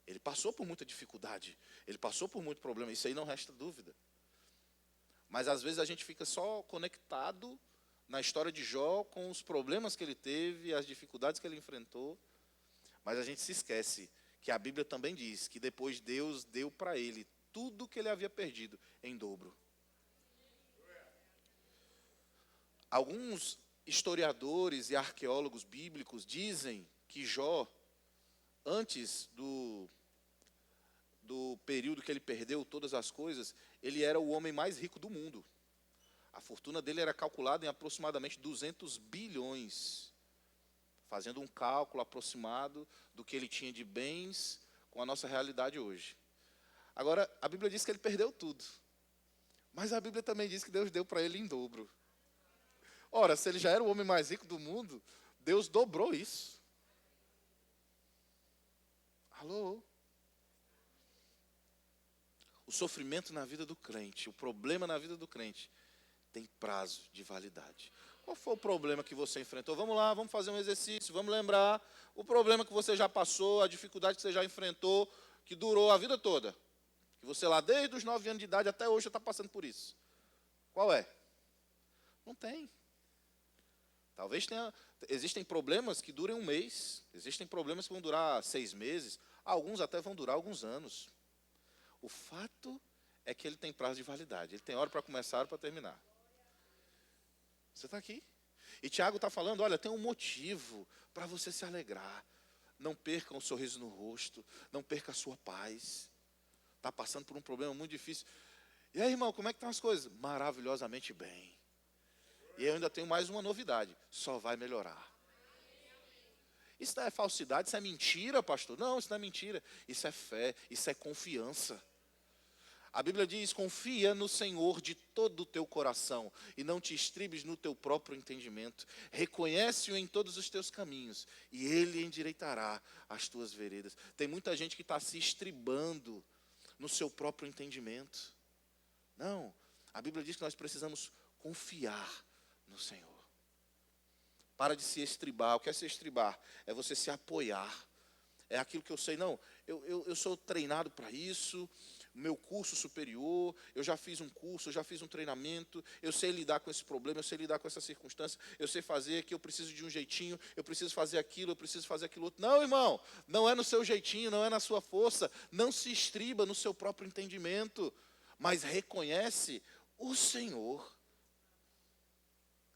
Ele passou por muita dificuldade, ele passou por muito problema, isso aí não resta dúvida. Mas às vezes a gente fica só conectado na história de Jó com os problemas que ele teve, as dificuldades que ele enfrentou. Mas a gente se esquece que a Bíblia também diz que depois Deus deu para ele tudo que ele havia perdido em dobro. Alguns historiadores e arqueólogos bíblicos dizem que Jó, antes do período que ele perdeu todas as coisas, ele era o homem mais rico do mundo. A fortuna dele era calculada em aproximadamente 200 bilhões, fazendo um cálculo aproximado do que ele tinha de bens com a nossa realidade hoje. Agora, a Bíblia diz que ele perdeu tudo, mas a Bíblia também diz que Deus deu para ele em dobro. Ora, se ele já era o homem mais rico do mundo, Deus dobrou isso. Alô? O sofrimento na vida do crente, o problema na vida do crente, tem prazo de validade. Qual foi o problema que você enfrentou? Vamos lá, vamos fazer um exercício, vamos lembrar o problema que você já passou, a dificuldade que você já enfrentou, que durou a vida toda. Que você lá, desde os 9 anos de idade até hoje, já está passando por isso. Qual é? Não tem. Talvez existem problemas que durem 1 mês, existem problemas que vão durar 6 meses, alguns até vão durar alguns anos. O fato é que ele tem prazo de validade, ele tem hora para começar e hora para terminar. Você está aqui? E Tiago está falando, olha, tem um motivo para você se alegrar. Não perca um sorriso no rosto, não perca a sua paz. Está passando por um problema muito difícil. E aí, irmão, como é que estão as coisas? Maravilhosamente bem. E eu ainda tenho mais uma novidade, só vai melhorar. Isso não é falsidade, isso é mentira, pastor. Não, isso não é mentira. Isso é fé, isso é confiança. A Bíblia diz, confia no Senhor de todo o teu coração e não te estribes no teu próprio entendimento. Reconhece-o em todos os teus caminhos e Ele endireitará as tuas veredas. Tem muita gente que está se estribando no seu próprio entendimento. Não, a Bíblia diz que nós precisamos confiar no Senhor. Para de se estribar. O que é se estribar? É você se apoiar. É aquilo que eu sei. Não, eu sou treinado para isso. Meu curso superior, eu já fiz um curso, eu já fiz um treinamento, eu sei lidar com esse problema, eu sei lidar com essa circunstância, eu sei fazer aqui, eu preciso de um jeitinho, eu preciso fazer aquilo, eu preciso fazer aquilo outro. Não, irmão, não é no seu jeitinho, não é na sua força, não se estriba no seu próprio entendimento, mas reconhece o Senhor.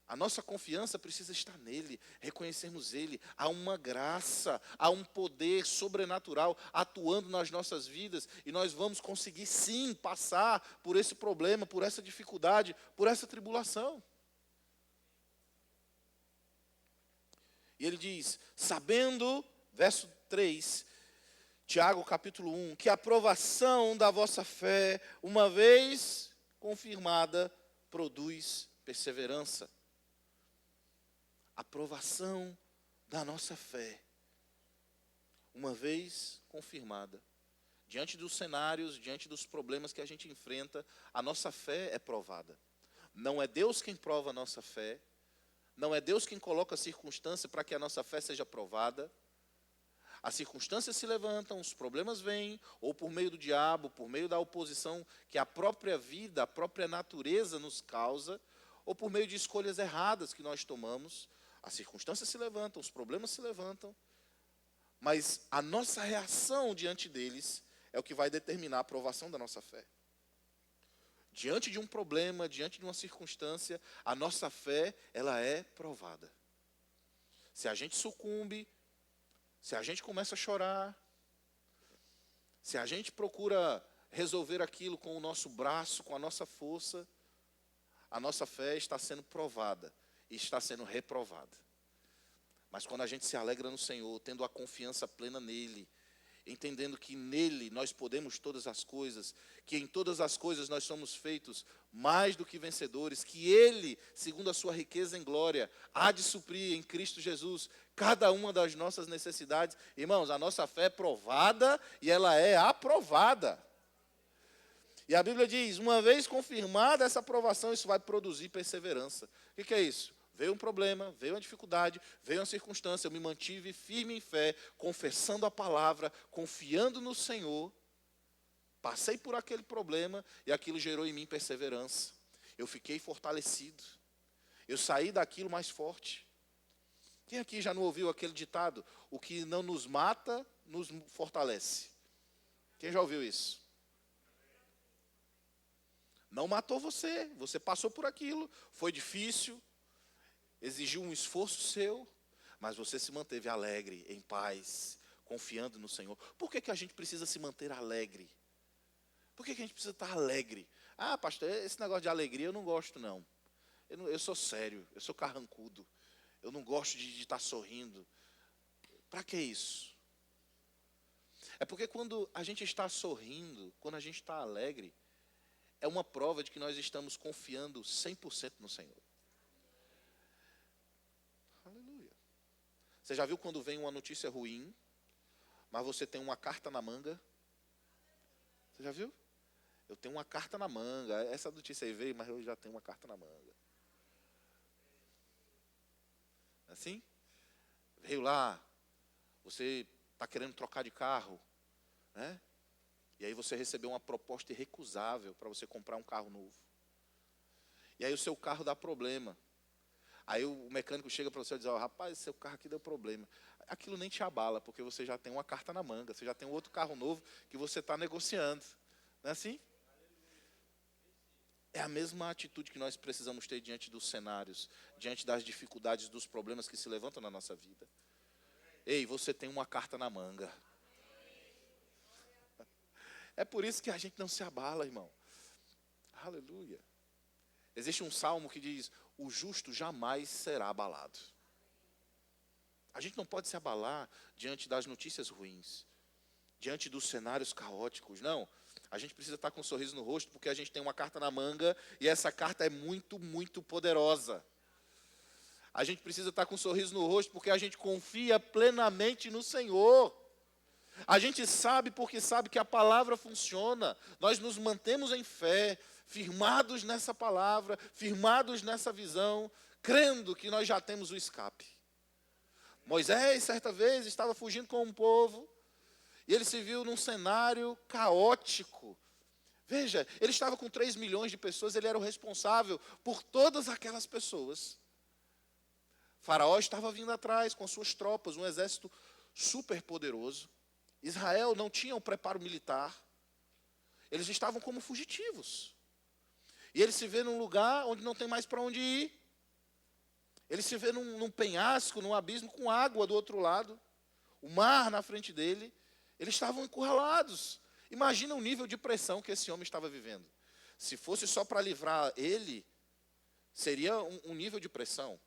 A nossa confiança precisa estar nele, reconhecermos ele. Há uma graça, há um poder sobrenatural atuando nas nossas vidas e nós vamos conseguir sim passar por esse problema, por essa dificuldade, por essa tribulação. E ele diz, sabendo, verso 3, Tiago capítulo 1, que a provação da vossa fé, uma vez confirmada, produz perseverança. A provação da nossa fé, uma vez confirmada, Diante dos cenários, diante dos problemas que a gente enfrenta, a nossa fé é provada. Não é Deus quem prova a nossa fé, não é Deus quem coloca a circunstância para que a nossa fé seja provada. As circunstâncias se levantam, os problemas vêm, ou por meio do diabo, por meio da oposição que a própria vida, a própria natureza nos causa, ou por meio de escolhas erradas que nós tomamos. As circunstâncias se levantam, os problemas se levantam, mas a nossa reação diante deles é o que vai determinar a aprovação da nossa fé. Diante de um problema, diante de uma circunstância, a nossa fé, ela é provada. Se a gente sucumbe, se a gente começa a chorar, se a gente procura resolver aquilo com o nosso braço, com a nossa força, a nossa fé está sendo provada e está sendo reprovada. Mas quando a gente se alegra no Senhor, tendo a confiança plena nele, entendendo que nele nós podemos todas as coisas, que em todas as coisas nós somos feitos mais do que vencedores, que ele, segundo a sua riqueza em glória, há de suprir em Cristo Jesus cada uma das nossas necessidades. Irmãos, a nossa fé é provada e ela é aprovada. E a Bíblia diz, uma vez confirmada essa aprovação, isso vai produzir perseverança. O que é isso? Veio um problema, veio uma dificuldade, veio uma circunstância, eu me mantive firme em fé, confessando a palavra, confiando no Senhor. Passei por aquele problema e aquilo gerou em mim perseverança. Eu fiquei fortalecido. Eu saí daquilo mais forte. Quem aqui já não ouviu aquele ditado? O que não nos mata, nos fortalece. Quem já ouviu isso? Não matou você, você passou por aquilo, foi difícil, exigiu um esforço seu, mas você se manteve alegre, em paz, confiando no Senhor. Por que a gente precisa se manter alegre? Por que a gente precisa estar alegre? Ah, pastor, esse negócio de alegria eu não gosto, não. Eu sou sério, eu sou carrancudo. Eu não gosto de estar sorrindo. Para que isso? É porque quando a gente está sorrindo, quando a gente está alegre, é uma prova de que nós estamos confiando 100% no Senhor. Aleluia. Você já viu quando vem uma notícia ruim, mas você tem uma carta na manga? Você já viu? Eu tenho uma carta na manga. Essa notícia aí veio, mas eu já tenho uma carta na manga. Assim? Veio lá, você está querendo trocar de carro, né? E aí você recebeu uma proposta irrecusável para você comprar um carro novo. E aí o seu carro dá problema. Aí o mecânico chega para você e diz, rapaz, seu carro aqui deu problema. Aquilo nem te abala, porque você já tem uma carta na manga, você já tem um outro carro novo que você está negociando. Não é assim? É a mesma atitude que nós precisamos ter diante dos cenários, diante das dificuldades, dos problemas que se levantam na nossa vida. Ei, você tem uma carta na manga. É por isso que a gente não se abala, irmão. Aleluia. Existe um salmo que diz, o justo jamais será abalado. A gente não pode se abalar diante das notícias ruins, diante dos cenários caóticos, não. A gente precisa estar com um sorriso no rosto, porque a gente tem uma carta na manga, e essa carta é muito, muito poderosa. A gente precisa estar com um sorriso no rosto, porque a gente confia plenamente no Senhor. A gente sabe porque sabe que a palavra funciona. Nós nos mantemos em fé, firmados nessa palavra, firmados nessa visão, crendo que nós já temos o escape. Moisés, certa vez, estava fugindo com um povo, e ele se viu num cenário caótico. Veja, ele estava com 3 milhões de pessoas, ele era o responsável por todas aquelas pessoas. Faraó estava vindo atrás com suas tropas, um exército super poderoso. Israel não tinha um preparo militar. Eles estavam como fugitivos. E ele se vê num lugar onde não tem mais para onde ir. Ele se vê num penhasco, num abismo com água do outro lado. O mar na frente dele. Eles estavam encurralados. Imagina o nível de pressão que esse homem estava vivendo. Se fosse só para livrar ele, seria um nível de pressão.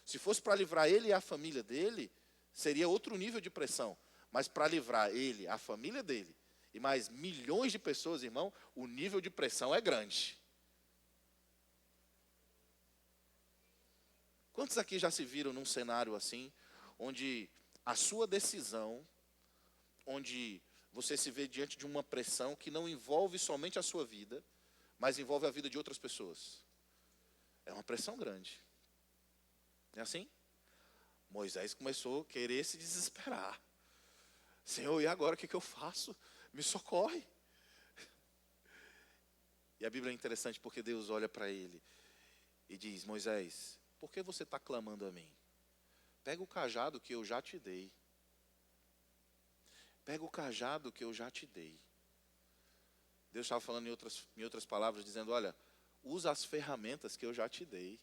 Se fosse para livrar ele e a família dele, seria outro nível de pressão. Mas para livrar ele, a família dele, e mais milhões de pessoas, irmão, o nível de pressão é grande. Quantos aqui já se viram num cenário assim, onde a sua decisão, onde você se vê diante de uma pressão que não envolve somente a sua vida, mas envolve a vida de outras pessoas. É uma pressão grande. Não é assim? Moisés começou a querer se desesperar. Senhor, e agora o que eu faço? Me socorre. E a Bíblia é interessante porque Deus olha para ele e diz: Moisés, por que você está clamando a mim? Pega o cajado que eu já te dei. Pega o cajado que eu já te dei. Deus estava falando em outras palavras, dizendo: olha, usa as ferramentas que eu já te dei.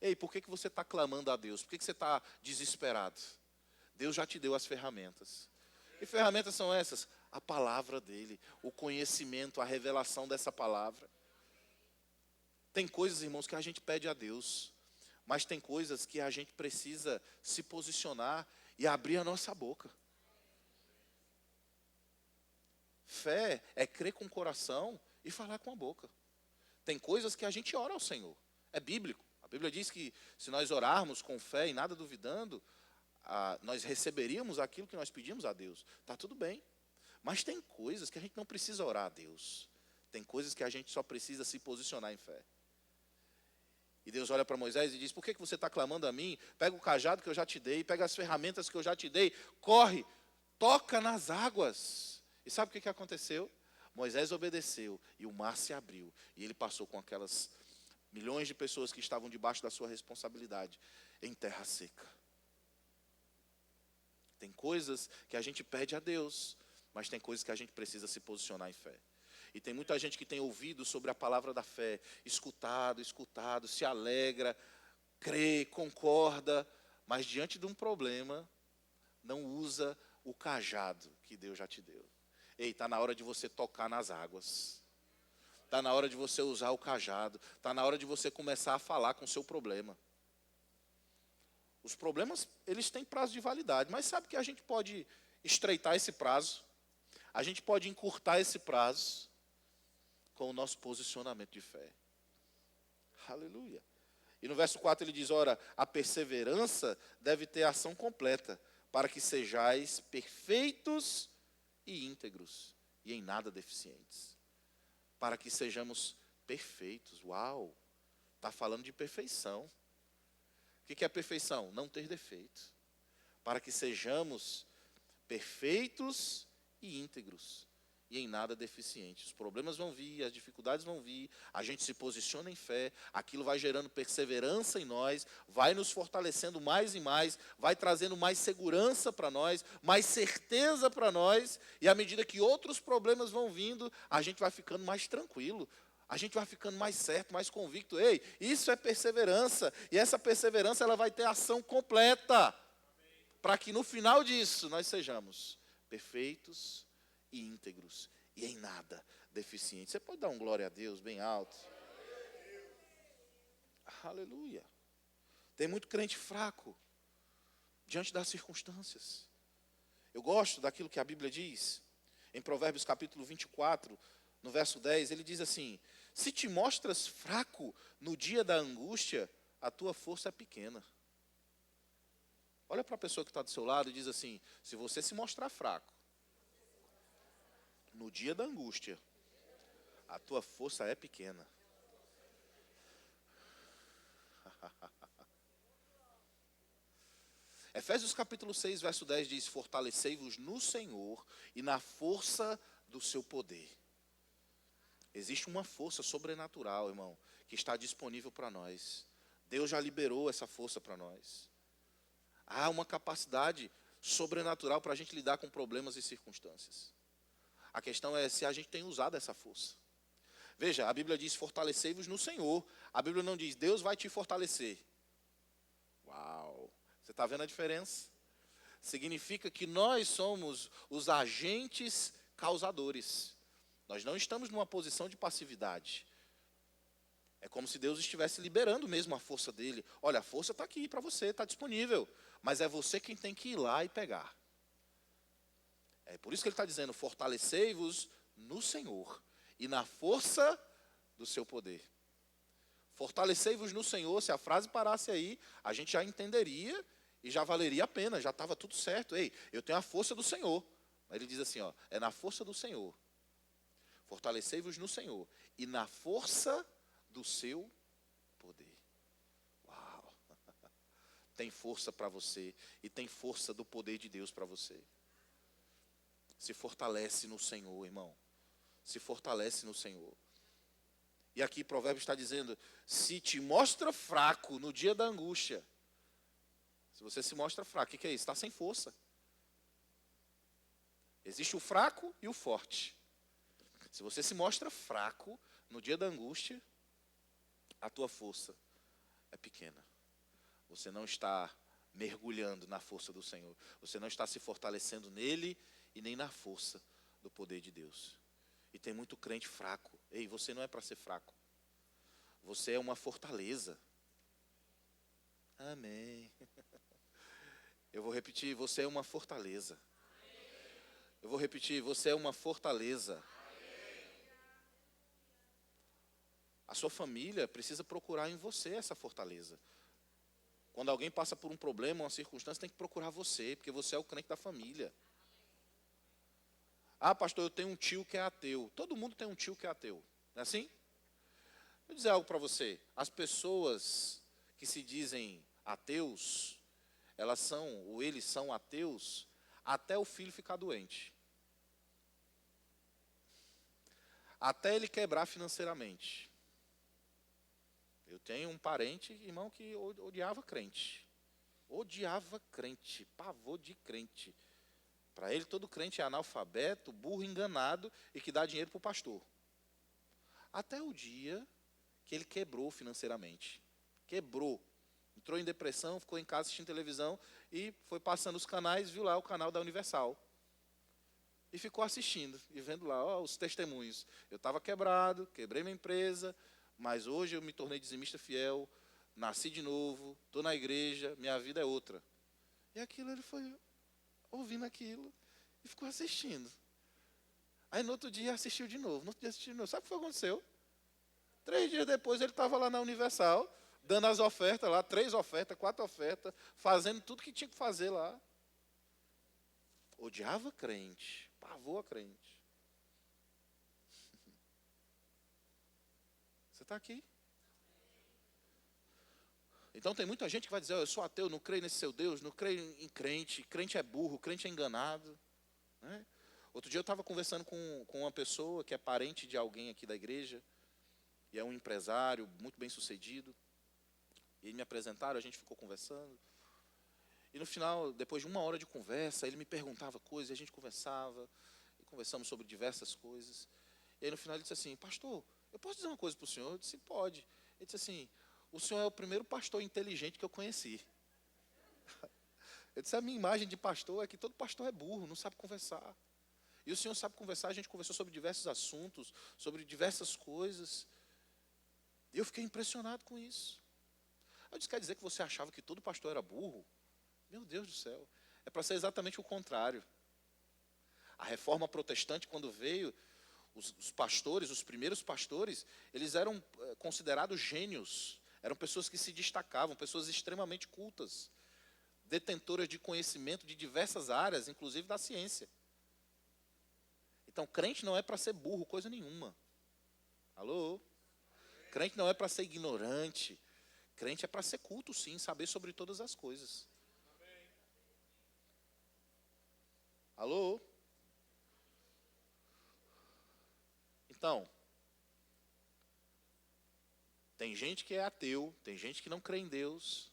Ei, por que você está clamando a Deus? Por que você está desesperado? Deus já te deu as ferramentas. Que ferramentas são essas? A palavra dele, o conhecimento, a revelação dessa palavra. Tem coisas, irmãos, que a gente pede a Deus, mas tem coisas que a gente precisa se posicionar e abrir a nossa boca. Fé é crer com o coração e falar com a boca. Tem coisas que a gente ora ao Senhor. É bíblico. A Bíblia diz que se nós orarmos com fé e nada duvidando, nós receberíamos aquilo que nós pedimos a Deus. Está tudo bem. Mas tem coisas que a gente não precisa orar a Deus. Tem coisas que a gente só precisa se posicionar em fé. E Deus olha para Moisés e diz: por que você está clamando a mim? Pega o cajado que eu já te dei, pega as ferramentas que eu já te dei, corre, toca nas águas. E sabe o que aconteceu? Moisés obedeceu e o mar se abriu. E ele passou com aquelas milhões de pessoas que estavam debaixo da sua responsabilidade em terra seca. Tem coisas que a gente pede a Deus, mas tem coisas que a gente precisa se posicionar em fé. E tem muita gente que tem ouvido sobre a palavra da fé, escutado, se alegra, crê, concorda, mas diante de um problema, não usa o cajado que Deus já te deu. Ei, está na hora de você tocar nas águas. Está na hora de você usar o cajado. Está na hora de você começar a falar com o seu problema. Os problemas, eles têm prazo de validade, mas sabe que a gente pode estreitar esse prazo? A gente pode encurtar esse prazo com o nosso posicionamento de fé. Aleluia. E no verso 4 ele diz: ora, a perseverança deve ter ação completa, para que sejais perfeitos e íntegros, e em nada deficientes. Para que sejamos perfeitos. Uau! Está falando de perfeição. O que é perfeição? Não ter defeito. Para que sejamos perfeitos e íntegros, e em nada deficientes. Os problemas vão vir, as dificuldades vão vir, a gente se posiciona em fé, aquilo vai gerando perseverança em nós, vai nos fortalecendo mais e mais, vai trazendo mais segurança para nós, mais certeza para nós, e à medida que outros problemas vão vindo, a gente vai ficando mais tranquilo, a gente vai ficando mais certo, mais convicto. Ei, isso é perseverança, e essa perseverança ela vai ter ação completa, para que no final disso nós sejamos perfeitos e íntegros, e em nada deficientes. Você pode dar um glória a Deus bem alto? Aleluia. Tem muito crente fraco diante das circunstâncias. Eu gosto daquilo que a Bíblia diz em Provérbios capítulo 24, no verso 10, ele diz assim: se te mostras fraco no dia da angústia, a tua força é pequena. Olha para a pessoa que está do seu lado e diz assim: se você se mostrar fraco no dia da angústia, a tua força é pequena. Efésios capítulo 6, verso 10 diz: fortalecei-vos no Senhor e na força do seu poder. Existe uma força sobrenatural, irmão, que está disponível para nós. Deus já liberou essa força para nós. Há uma capacidade sobrenatural para a gente lidar com problemas e circunstâncias. A questão é se a gente tem usado essa força. Veja, a Bíblia diz: fortalecei-vos no Senhor. A Bíblia não diz: Deus vai te fortalecer. Uau! Você está vendo a diferença? Significa que nós somos os agentes causadores. Nós não estamos numa posição de passividade. É como se Deus estivesse liberando mesmo a força dele. Olha, a força está aqui para você, está disponível. Mas é você quem tem que ir lá e pegar. É por isso que ele está dizendo: fortalecei-vos no Senhor e na força do seu poder. Fortalecei-vos no Senhor, se a frase parasse aí, a gente já entenderia e já valeria a pena, já estava tudo certo. Ei, eu tenho a força do Senhor. Aí ele diz assim, ó, é na força do Senhor. Fortalecei-vos no Senhor e na força do seu poder. Uau! Tem força para você e tem força do poder de Deus para você. Se fortalece no Senhor, irmão. Se fortalece no Senhor. E aqui Provérbios está dizendo, se te mostra fraco no dia da angústia, se você se mostra fraco, o que é isso? Está sem força. Existe o fraco e o forte. Se você se mostra fraco no dia da angústia, a tua força é pequena. Você não está mergulhando na força do Senhor. Você não está se fortalecendo nele e nem na força do poder de Deus. E tem muito crente fraco. Ei, você não é para ser fraco. Você é uma fortaleza. Amém. Eu vou repetir, você é uma fortaleza. Eu vou repetir, você é uma fortaleza. A sua família precisa procurar em você essa fortaleza. Quando alguém passa por um problema, uma circunstância, tem que procurar você, porque você é o crente da família. Ah, pastor, eu tenho um tio que é ateu. Todo mundo tem um tio que é ateu. Não é assim? Vou dizer algo para você. As pessoas que se dizem ateus, elas são, ou eles são ateus, até o filho ficar doente. Até ele quebrar financeiramente. Eu tenho um parente, irmão, que odiava crente. Odiava crente, pavor de crente. Para ele, todo crente é analfabeto, burro, enganado e que dá dinheiro para o pastor. Até o dia que ele quebrou financeiramente. Quebrou. Entrou em depressão, ficou em casa assistindo televisão e foi passando os canais, viu lá o canal da Universal. E ficou assistindo e vendo lá ó, os testemunhos. Eu estava quebrado, quebrei minha empresa, mas hoje eu me tornei dizimista fiel, nasci de novo, estou na igreja, minha vida é outra. E aquilo ele foi ouvindo aquilo e ficou assistindo. Aí no outro dia assistiu de novo, no outro dia assistiu de novo. Sabe o que foi que aconteceu? 3 dias depois ele estava lá na Universal, dando as ofertas lá, 3 ofertas, 4 ofertas, fazendo tudo que tinha que fazer lá. Odiava crente, pavor a crente. Você está aqui? Então tem muita gente que vai dizer, eu sou ateu, não creio nesse seu Deus, não creio em crente, crente é burro, crente é enganado. Né? Outro dia eu estava conversando com uma pessoa que é parente de alguém aqui da igreja, e é um empresário muito bem sucedido. E me apresentaram, a gente ficou conversando. E no final, depois de 1 hora de conversa, ele me perguntava coisas, e a gente conversava, e conversamos sobre diversas coisas. E aí no final ele disse assim, pastor, eu posso dizer uma coisa para o senhor? Eu disse, pode. Ele disse assim, o senhor é o primeiro pastor inteligente que eu conheci. Eu disse, a minha imagem de pastor é que todo pastor é burro, não sabe conversar. E o senhor sabe conversar, a gente conversou sobre diversos assuntos, sobre diversas coisas. E eu fiquei impressionado com isso. Eu disse, quer dizer que você achava que todo pastor era burro? Meu Deus do céu, é para ser exatamente o contrário. A reforma protestante, quando veio, os pastores, os primeiros pastores, eles eram considerados gênios. Eram pessoas que se destacavam, pessoas extremamente cultas, detentoras de conhecimento de diversas áreas, inclusive da ciência. Então, crente não é para ser burro, coisa nenhuma. Alô? Crente não é para ser ignorante. Crente é para ser culto, sim, saber sobre todas as coisas. Alô? Então, tem gente que é ateu, tem gente que não crê em Deus,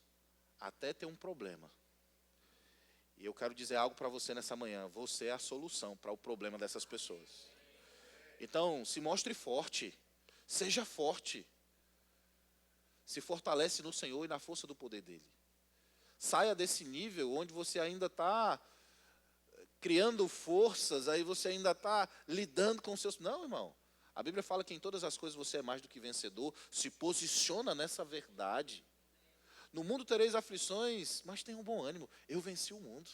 até ter um problema. E eu quero dizer algo para você nessa manhã, você é a solução para o problema dessas pessoas. Então, se mostre forte, seja forte. Se fortalece no Senhor e na força do poder dEle. Saia desse nível onde você ainda está criando forças, aí você ainda está lidando com os seus... Não, irmão. A Bíblia fala que em todas as coisas você é mais do que vencedor. Se posiciona nessa verdade. No mundo tereis aflições, mas tenha um bom ânimo. Eu venci o mundo.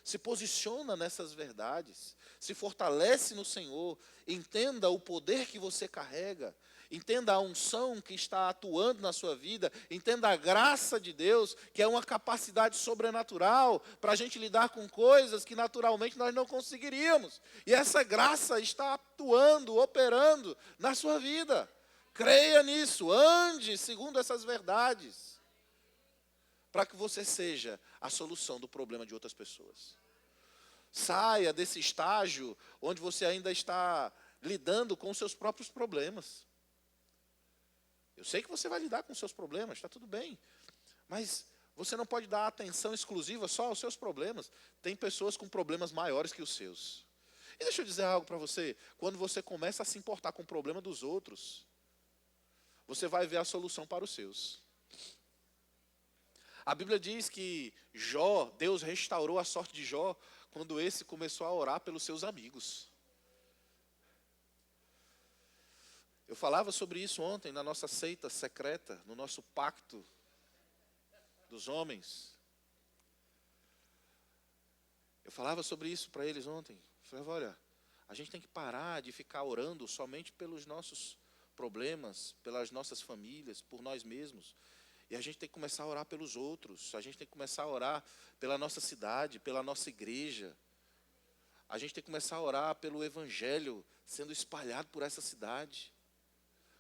Se posiciona nessas verdades, se fortalece no Senhor, entenda o poder que você carrega, entenda a unção que está atuando na sua vida, entenda a graça de Deus, que é uma capacidade sobrenatural para a gente lidar com coisas que naturalmente nós não conseguiríamos. E essa graça está atuando, operando na sua vida. Creia nisso, ande segundo essas verdades, para que você seja a solução do problema de outras pessoas. Saia desse estágio onde você ainda está lidando com os seus próprios problemas. Eu sei que você vai lidar com os seus problemas, está tudo bem. Mas você não pode dar atenção exclusiva só aos seus problemas. Tem pessoas com problemas maiores que os seus. E deixa eu dizer algo para você. Quando você começa a se importar com o problema dos outros, você vai ver a solução para os seus. A Bíblia diz que Jó, Deus restaurou a sorte de Jó quando esse começou a orar pelos seus amigos. Eu falava sobre isso ontem na nossa seita secreta, no nosso pacto dos homens. Eu falava sobre isso para eles ontem. Eu falava, olha, a gente tem que parar de ficar orando somente pelos nossos problemas, pelas nossas famílias, por nós mesmos. E a gente tem que começar a orar pelos outros. A gente tem que começar a orar pela nossa cidade, pela nossa igreja. A gente tem que começar a orar pelo evangelho sendo espalhado por essa cidade.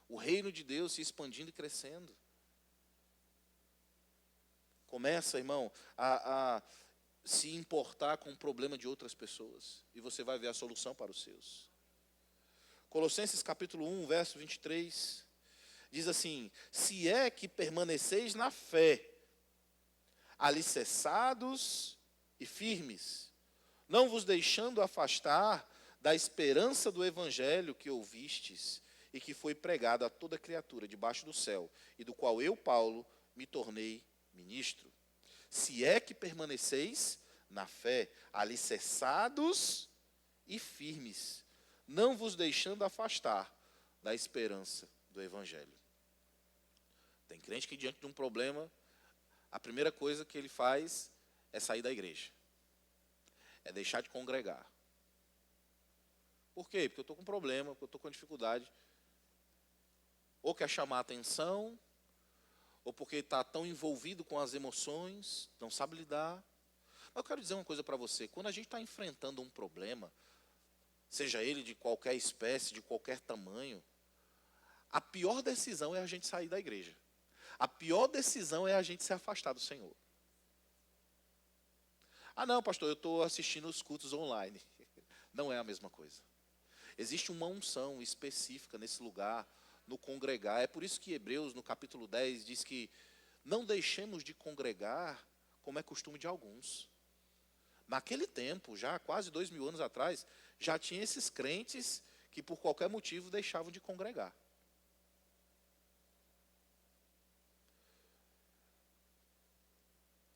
O reino de Deus se expandindo e crescendo. Começa, irmão, a se importar com o problema de outras pessoas. E você vai ver a solução para os seus. Colossenses capítulo 1, verso 23... diz assim, se é que permaneceis na fé, alicerçados e firmes, não vos deixando afastar da esperança do evangelho que ouvistes e que foi pregado a toda criatura debaixo do céu, e do qual eu, Paulo, me tornei ministro. Se é que permaneceis na fé, alicerçados e firmes, não vos deixando afastar da esperança do evangelho. Tem crente que diante de um problema, a primeira coisa que ele faz é sair da igreja. É deixar de congregar. Por quê? Porque eu estou com problema, porque eu estou com dificuldade. Ou quer chamar a atenção, ou porque está tão envolvido com as emoções, não sabe lidar. Mas eu quero dizer uma coisa para você. Quando a gente está enfrentando um problema, seja ele de qualquer espécie, de qualquer tamanho, a pior decisão é a gente sair da igreja. A pior decisão é a gente se afastar do Senhor. Ah, não, pastor, eu estou assistindo os cultos online. Não é a mesma coisa. Existe uma unção específica nesse lugar, no congregar. É por isso que Hebreus, no capítulo 10, diz que não deixemos de congregar como é costume de alguns. Naquele tempo, já quase 2000 anos atrás, já tinha esses crentes que por qualquer motivo deixavam de congregar.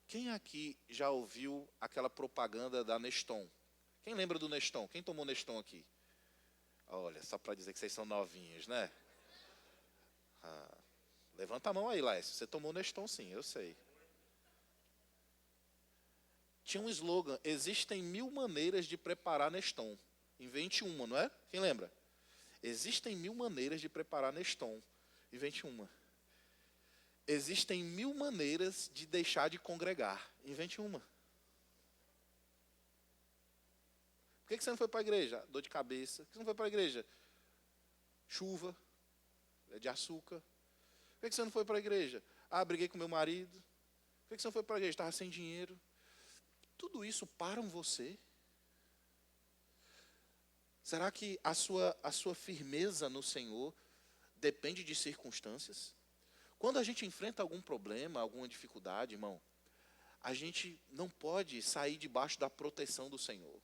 Quem aqui já ouviu aquela propaganda da Neston? Quem lembra do Neston? Quem tomou Neston aqui? Olha, só para dizer que vocês são novinhos, né? Levanta a mão aí, Laércio. Você tomou Neston sim, eu sei. Tinha um slogan, existem 1000 maneiras de preparar Neston. Invente uma, não é? Quem lembra? Existem 1000 maneiras de preparar Neston. Invente uma. Existem 1000 maneiras de deixar de congregar. Invente uma. Por que você não foi para a igreja? Dor de cabeça. Por que você não foi para a igreja? Chuva. De açúcar. Por que você não foi para a igreja? Briguei com meu marido. Por que você não foi para a igreja? Estava sem dinheiro. Tudo isso param você? Será que a sua firmeza no Senhor depende de circunstâncias? Quando a gente enfrenta algum problema, alguma dificuldade, irmão, a gente não pode sair debaixo da proteção do Senhor.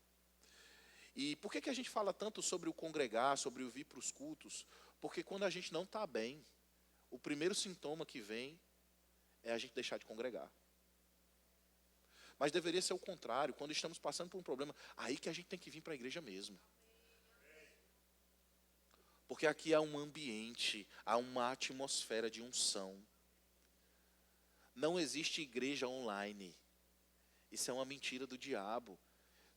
E por que a gente fala tanto sobre o congregar, sobre o vir para os cultos? Porque quando a gente não está bem, o primeiro sintoma que vem é a gente deixar de congregar. Mas deveria ser o contrário, quando estamos passando por um problema, aí que a gente tem que vir para a igreja mesmo. Porque aqui há um ambiente, há uma atmosfera de unção. Não existe igreja online. Isso é uma mentira do diabo.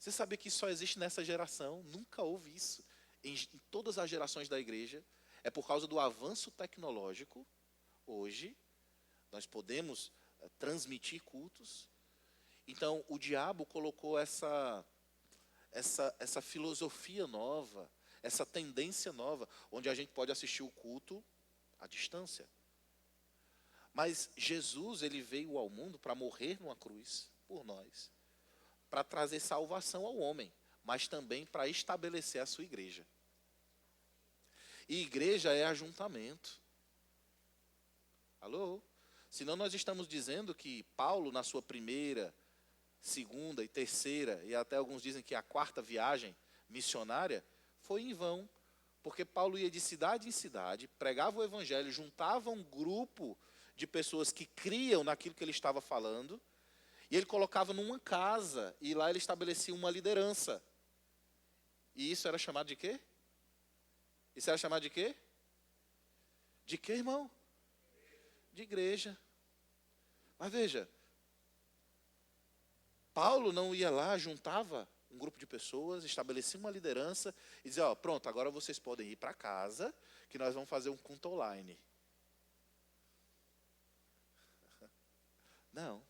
Você sabia que isso só existe nessa geração? Nunca houve isso em todas as gerações da igreja. É por causa do avanço tecnológico. Hoje, nós podemos transmitir cultos. Então, o diabo colocou essa filosofia nova, essa tendência nova, onde a gente pode assistir o culto à distância. Mas Jesus, ele veio ao mundo para morrer numa cruz por nós, para trazer salvação ao homem, mas também para estabelecer a sua igreja. E igreja é ajuntamento. Alô? Senão nós estamos dizendo que Paulo, na sua primeira, segunda e terceira, e até alguns dizem que a quarta viagem missionária, foi em vão. Porque Paulo ia de cidade em cidade, pregava o evangelho, juntava um grupo de pessoas que criam naquilo que ele estava falando, e ele colocava numa casa, e lá ele estabelecia uma liderança. E isso era chamado de quê? Isso era chamado de quê? De quê, irmão? De igreja. Mas veja, Paulo não ia lá, juntava um grupo de pessoas, estabelecia uma liderança e dizia, ó, pronto, agora vocês podem ir para casa, que nós vamos fazer um culto online. Não.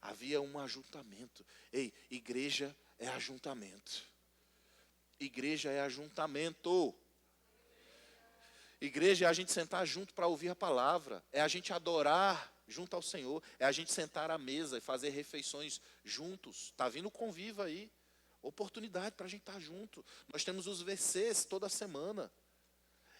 Havia um ajuntamento. Ei, igreja é ajuntamento. Igreja é ajuntamento. Igreja é a gente sentar junto para ouvir a palavra. É a gente adorar junto ao Senhor. É a gente sentar à mesa e fazer refeições juntos. Está vindo o Conviva aí. Oportunidade para a gente estar junto. Nós temos os VCs toda semana.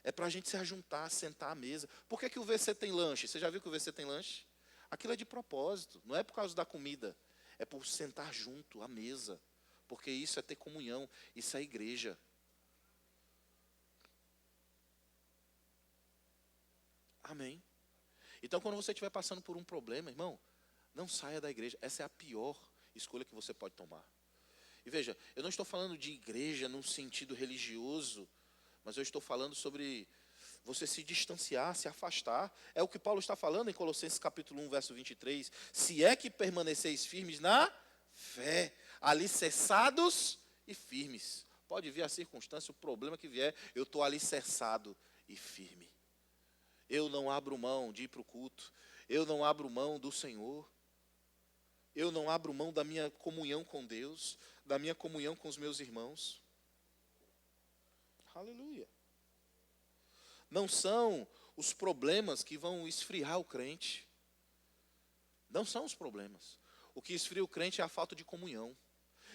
É para a gente se ajuntar, sentar à mesa. Por que o VC tem lanche? Você já viu que o VC tem lanche? Aquilo é de propósito. Não é por causa da comida. É por sentar junto à mesa. Porque isso é ter comunhão. Isso é igreja. Amém. Então, quando você estiver passando por um problema, irmão, não saia da igreja. Essa é a pior escolha que você pode tomar. E veja, eu não estou falando de igreja num sentido religioso, mas eu estou falando sobre você se distanciar, se afastar. É o que Paulo está falando em Colossenses capítulo 1, verso 23. Se é que permaneceis firmes na fé, alicerçados e firmes. Pode vir a circunstância, o problema que vier, eu estou alicerçado e firme. Eu não abro mão de ir para o culto. Eu não abro mão do Senhor. Eu não abro mão da minha comunhão com Deus, da minha comunhão com os meus irmãos. Aleluia. Não são os problemas que vão esfriar o crente. Não são os problemas. O que esfria o crente é a falta de comunhão.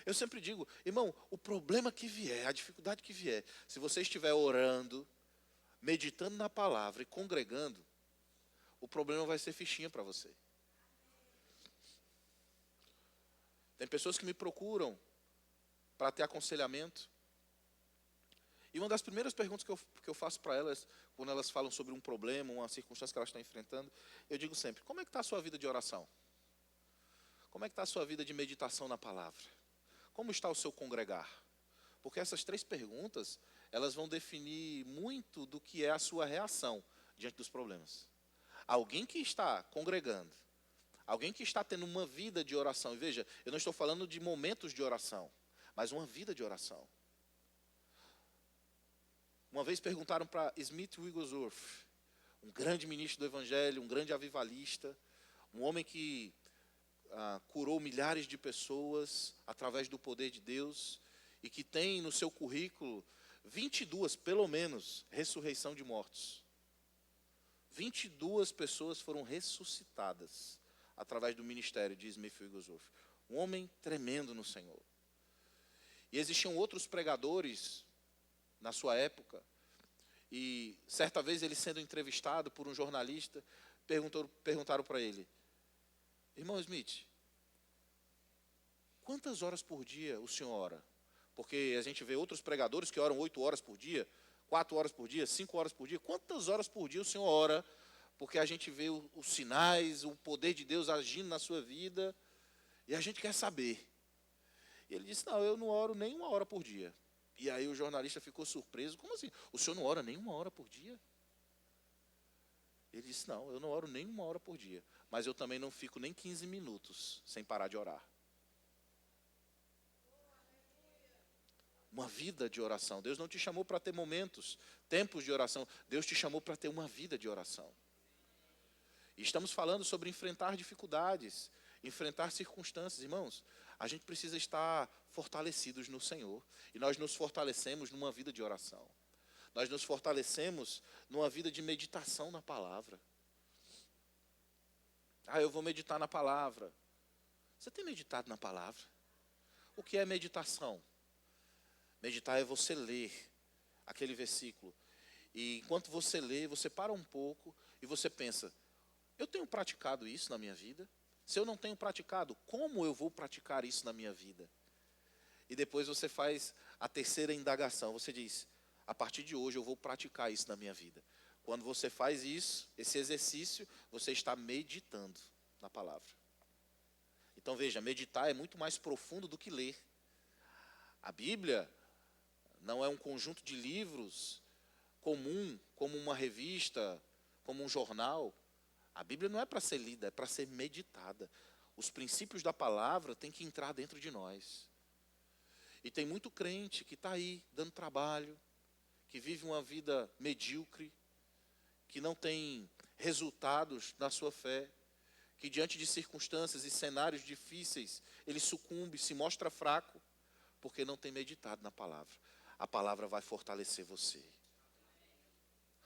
Eu sempre digo, irmão, o problema que vier, a dificuldade que vier, se você estiver orando, meditando na palavra e congregando, o problema vai ser fichinha para você. Tem pessoas que me procuram para ter aconselhamento. E uma das primeiras perguntas que eu faço para elas, quando elas falam sobre um problema, uma circunstância que elas estão enfrentando, eu digo sempre, como é que está a sua vida de oração? Como é que está a sua vida de meditação na palavra? Como está o seu congregar? Porque essas três perguntas, elas vão definir muito do que é a sua reação diante dos problemas. Alguém que está congregando, alguém que está tendo uma vida de oração, e veja, eu não estou falando de momentos de oração, mas uma vida de oração. Uma vez perguntaram para Smith Wigglesworth, um grande ministro do Evangelho, um grande avivalista, um homem que curou milhares de pessoas através do poder de Deus, e que tem no seu currículo 22, pelo menos, ressurreição de mortos. 22 pessoas foram ressuscitadas através do ministério de Smith Wigglesworth. Um homem tremendo no Senhor. E existiam outros pregadores na sua época. E certa vez ele sendo entrevistado por um jornalista, perguntaram para ele, irmão Smith, quantas horas por dia o senhor ora? Porque a gente vê outros pregadores que oram 8 horas por dia, 4 horas por dia, 5 horas por dia. Quantas horas por dia o senhor ora? Porque a gente vê os sinais, o poder de Deus agindo na sua vida, e a gente quer saber. E ele disse, não, eu não oro nem 1 hora por dia. E aí o jornalista ficou surpreso, como assim? O senhor não ora nem 1 hora por dia? Ele disse, não, eu não oro nem 1 hora por dia, mas eu também não fico nem 15 minutos sem parar de orar. uma vida de oração. Deus não te chamou para ter momentos, tempos de oração. Deus te chamou para ter uma vida de oração. E estamos falando sobre enfrentar dificuldades, enfrentar circunstâncias. Irmãos, a gente precisa estar fortalecidos no Senhor. E nós nos fortalecemos numa vida de oração. Nós nos fortalecemos numa vida de meditação na palavra. Eu vou meditar na palavra. Você tem meditado na palavra? O que é meditação? Meditar é você ler aquele versículo. E enquanto você lê, você para um pouco e você pensa, eu tenho praticado isso na minha vida? Se eu não tenho praticado, como eu vou praticar isso na minha vida? E depois você faz a terceira indagação. Você diz, a partir de hoje eu vou praticar isso na minha vida. Quando você faz isso, esse exercício, você está meditando na palavra. Então veja, meditar é muito mais profundo do que ler. A Bíblia não é um conjunto de livros comum, como uma revista, como um jornal. A Bíblia não é para ser lida, é para ser meditada. Os princípios da palavra têm que entrar dentro de nós. E tem muito crente que está aí, dando trabalho, que vive uma vida medíocre, que não tem resultados na sua fé, que diante de circunstâncias e cenários difíceis, ele sucumbe, se mostra fraco, porque não tem meditado na palavra. A palavra vai fortalecer você.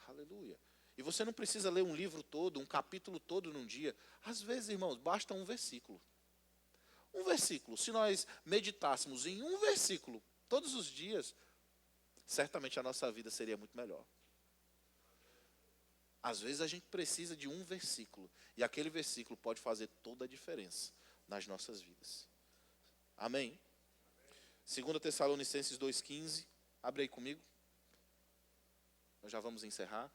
Aleluia. E você não precisa ler um livro todo, um capítulo todo num dia. Às vezes, irmãos, basta um versículo. Um versículo. Se nós meditássemos em um versículo todos os dias, certamente a nossa vida seria muito melhor. Às vezes a gente precisa de um versículo. E aquele versículo pode fazer toda a diferença nas nossas vidas. Amém? 2 Tessalonicenses 2,15. Abre aí comigo. Nós já vamos encerrar.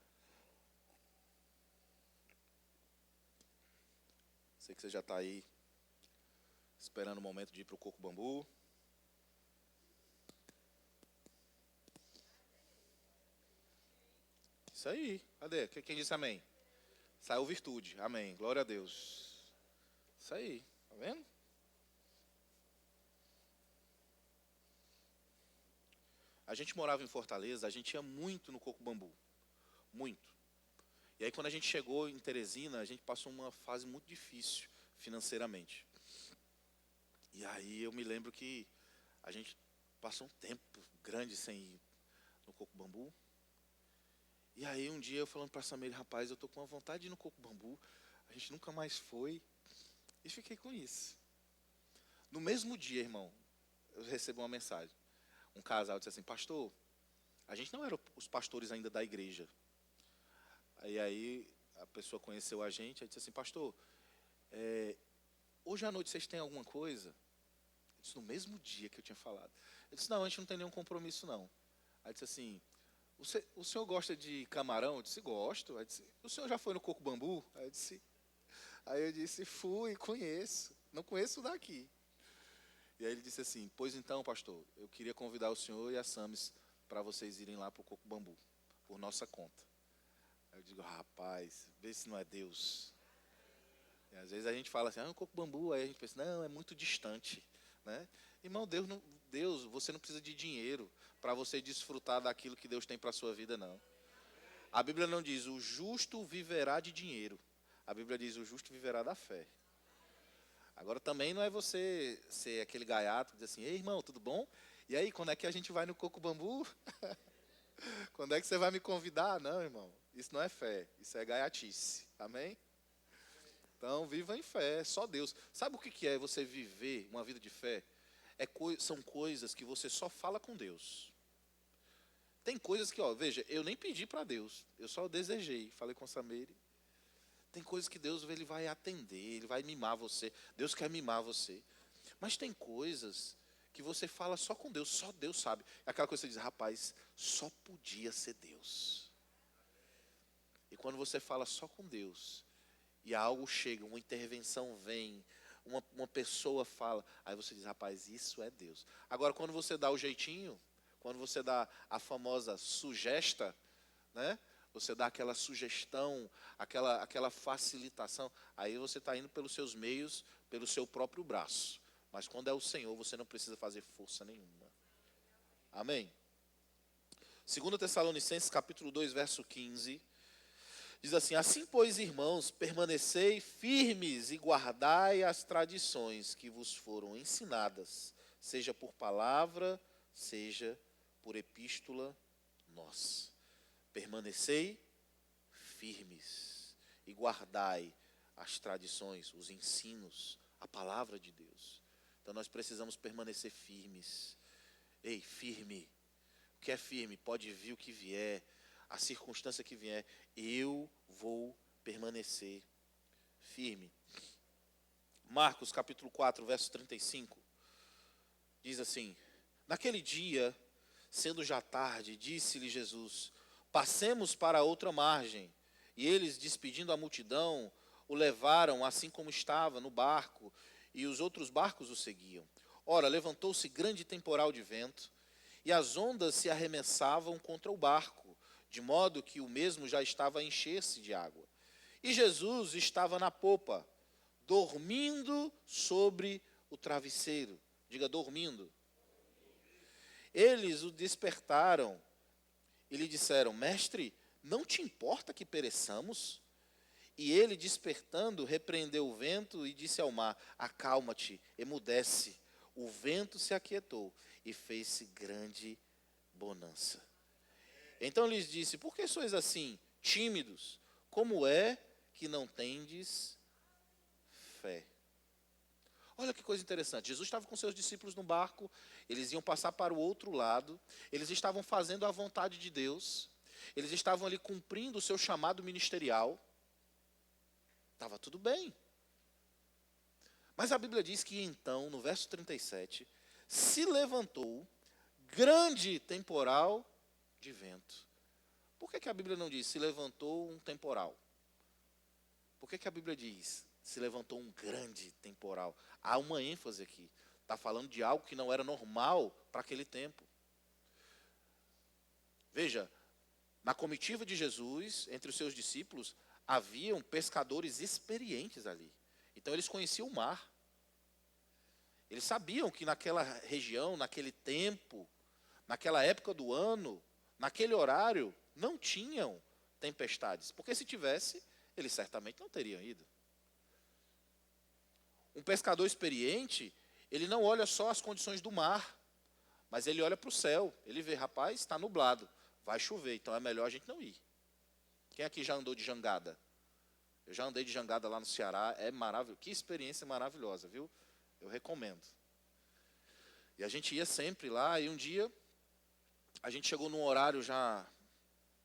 Sei que você já está aí esperando o momento de ir para o Coco Bambu. Isso aí. Cadê? Quem disse amém? Saiu virtude. Amém. Glória a Deus. Isso aí. Tá vendo? A gente morava em Fortaleza, a gente ia muito no Coco Bambu. Muito. E aí quando a gente chegou em Teresina, a gente passou uma fase muito difícil financeiramente. E aí eu me lembro que a gente passou um tempo grande sem ir no Coco Bambu. E aí um dia eu falando para a Samir, rapaz, eu estou com uma vontade de ir no Coco Bambu, a gente nunca mais foi. E fiquei com isso. No mesmo dia, irmão, eu recebo uma mensagem. Um casal disse assim, pastor, a gente não era os pastores ainda da igreja. Aí a pessoa conheceu a gente, aí disse assim, pastor, hoje à noite vocês têm alguma coisa? Eu disse, no mesmo dia que eu tinha falado. Eu disse, não, a gente não tem nenhum compromisso não. Aí disse assim, o senhor gosta de camarão? Eu disse, gosto. Aí disse, o senhor já foi no Coco Bambu? Aí eu disse, fui, conheço. Não conheço daqui. E aí ele disse assim, pois então, pastor, eu queria convidar o senhor e a Samis para vocês irem lá para o Coco Bambu, por nossa conta. Aí eu digo, rapaz, vê se não é Deus. E às vezes a gente fala assim, o Coco Bambu, aí a gente pensa, não, é muito distante. Né? Irmão, Deus, você não precisa de dinheiro para você desfrutar daquilo que Deus tem para a sua vida, não. A Bíblia não diz, o justo viverá de dinheiro. A Bíblia diz, o justo viverá da fé. Agora também não é você ser aquele gaiato que diz assim, ei irmão, tudo bom? E aí, quando é que a gente vai no Coco Bambu? Quando é que você vai me convidar? Não, irmão, isso não é fé, isso é gaiatice. Amém? Então, viva em fé, só Deus. Sabe o que é você viver uma vida de fé? São coisas que você só fala com Deus. Tem coisas que, veja, eu nem pedi para Deus, eu só desejei. Falei com a Samiri. Tem coisas que Deus ele vai atender, Ele vai mimar você. Deus quer mimar você. Mas tem coisas que você fala só com Deus, só Deus sabe. Aquela coisa que você diz, rapaz, só podia ser Deus. E quando você fala só com Deus, e algo chega, uma intervenção vem, uma pessoa fala, aí você diz, rapaz, isso é Deus. Agora, quando você dá o jeitinho, quando você dá a famosa sugesta, né? Você dá aquela sugestão, aquela facilitação, aí você está indo pelos seus meios, pelo seu próprio braço. Mas quando é o Senhor, você não precisa fazer força nenhuma. Amém? 2 Tessalonicenses capítulo 2, verso 15, diz assim: assim, pois, irmãos, permanecei firmes e guardai as tradições que vos foram ensinadas, seja por palavra, seja por epístola nossa. Permanecei firmes e guardai as tradições, os ensinos, a palavra de Deus. Então nós precisamos permanecer firmes. Ei, firme. O que é firme? Pode vir o que vier, a circunstância que vier, eu vou permanecer firme. Marcos capítulo 4, verso 35, diz assim: naquele dia, sendo já tarde, disse-lhe Jesus: passemos para a outra margem. E eles, despedindo a multidão, o levaram assim como estava no barco, e os outros barcos o seguiam. Ora, levantou-se grande temporal de vento, e as ondas se arremessavam contra o barco, de modo que o mesmo já estava a encher-se de água. E Jesus estava na popa, dormindo sobre o travesseiro. Diga, dormindo. Eles o despertaram e lhe disseram: mestre, não te importa que pereçamos? E ele, despertando, repreendeu o vento e disse ao mar: acalma-te, emudece. O vento se aquietou e fez-se grande bonança. Então lhes disse: por que sois assim, tímidos? Como é que não tendes fé? Olha que coisa interessante. Jesus estava com seus discípulos no barco, eles iam passar para o outro lado, eles estavam fazendo a vontade de Deus, eles estavam ali cumprindo o seu chamado ministerial. Estava tudo bem. Mas a Bíblia diz que então, no verso 37, se levantou grande temporal de vento. Por que a Bíblia não diz se levantou um temporal? Por que a Bíblia diz se levantou um grande temporal? Há uma ênfase aqui. Está falando de algo que não era normal para aquele tempo. Veja, na comitiva de Jesus, entre os seus discípulos, haviam pescadores experientes ali. Então eles conheciam o mar. Eles sabiam que naquela região, naquele tempo, naquela época do ano, naquele horário, não tinham tempestades. Porque se tivesse, eles certamente não teriam ido. Um pescador experiente, ele não olha só as condições do mar, mas ele olha para o céu. Ele vê, rapaz, está nublado, vai chover, então é melhor a gente não ir. Quem aqui já andou de jangada? Eu já andei de jangada lá no Ceará, é maravilhoso. Que experiência maravilhosa, viu? Eu recomendo. E a gente ia sempre lá, e um dia a gente chegou num horário já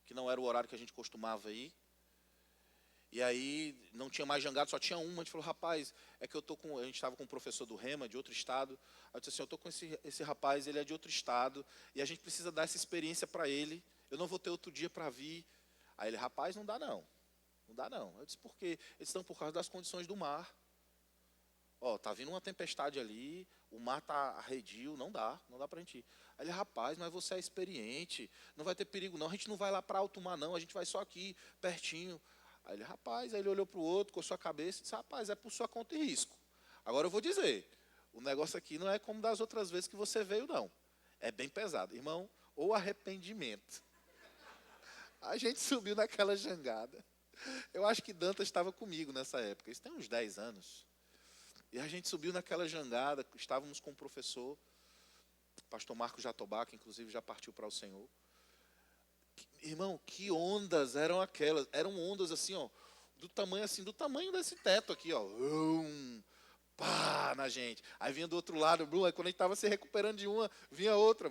que não era o horário que a gente costumava ir. E aí não tinha mais jangada, só tinha uma. A gente falou: rapaz, é que eu tô com. A gente estava com um professor do Rema, de outro estado. Aí eu disse assim: eu estou com esse rapaz, ele é de outro estado, e a gente precisa dar essa experiência para ele. Eu não vou ter outro dia para vir. Aí ele: rapaz, não dá não. Não dá não. Eu disse: por quê? Eles estão por causa das condições do mar. Ó, tá vindo uma tempestade ali, o mar tá arredio, não dá para a gente ir. Aí ele: rapaz, mas você é experiente, não vai ter perigo não, a gente não vai lá para alto mar não, a gente vai só aqui, pertinho. Aí ele: rapaz, aí ele olhou para o outro, coçou a cabeça e disse: rapaz, é por sua conta e risco. Agora eu vou dizer, o negócio aqui não é como das outras vezes que você veio não, é bem pesado. Irmão, ou arrependimento. A gente subiu naquela jangada. Eu acho que Dantas estava comigo nessa época, isso tem uns 10 anos. E a gente subiu naquela jangada, estávamos com o professor, pastor Marcos Jatobá, que inclusive já partiu para o Senhor. Irmão, que ondas eram aquelas? Eram ondas assim, ó, do tamanho desse teto aqui, ó. Pá, na gente. Aí vinha do outro lado, aí quando a gente estava se recuperando de uma, vinha outra.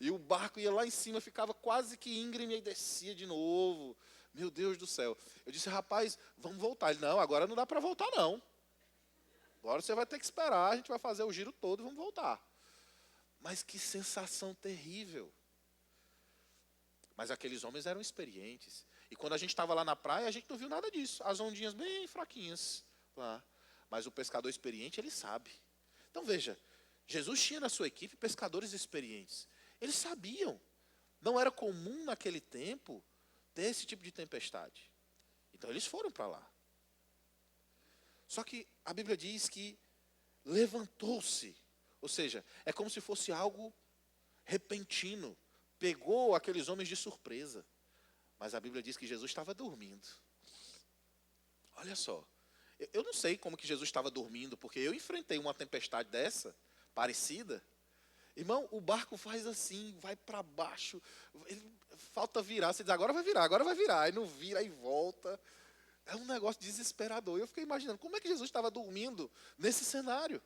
E o barco ia lá em cima, ficava quase que íngreme e descia de novo. Meu Deus do céu. Eu disse: rapaz, vamos voltar. Ele: não, agora não dá para voltar não. Agora você vai ter que esperar, a gente vai fazer o giro todo e vamos voltar. Mas que sensação terrível. Mas aqueles homens eram experientes. E quando a gente estava lá na praia, a gente não viu nada disso. As ondinhas bem fraquinhas lá. Mas o pescador experiente, ele sabe. Então veja, Jesus tinha na sua equipe pescadores experientes. Eles sabiam. Não era comum naquele tempo ter esse tipo de tempestade. Então eles foram para lá. Só que a Bíblia diz que levantou-se. Ou seja, é como se fosse algo repentino, pegou aqueles homens de surpresa. Mas a Bíblia diz que Jesus estava dormindo. Olha só, eu não sei como que Jesus estava dormindo, porque eu enfrentei uma tempestade dessa, parecida. Irmão, o barco faz assim, vai para baixo, falta virar, você diz, agora vai virar, aí não vira, aí volta. É um negócio desesperador. Eu fiquei imaginando, como é que Jesus estava dormindo nesse cenário?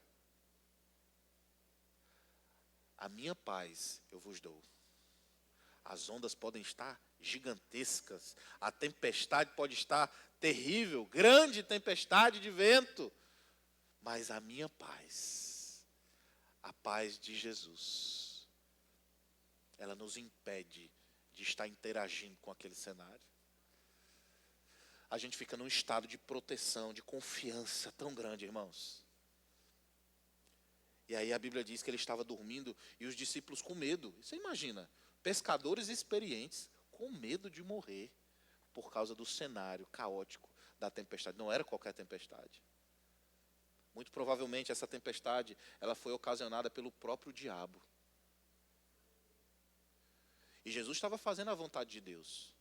A minha paz eu vos dou. As ondas podem estar gigantescas, a tempestade pode estar terrível, grande tempestade de vento, mas a minha paz, a paz de Jesus, ela nos impede de estar interagindo com aquele cenário. A gente fica num estado de proteção, de confiança tão grande, irmãos. E aí a Bíblia diz que ele estava dormindo e os discípulos com medo. Você imagina, pescadores experientes com medo de morrer por causa do cenário caótico da tempestade. Não era qualquer tempestade. Muito provavelmente essa tempestade, ela foi ocasionada pelo próprio diabo. E Jesus estava fazendo a vontade de Deus.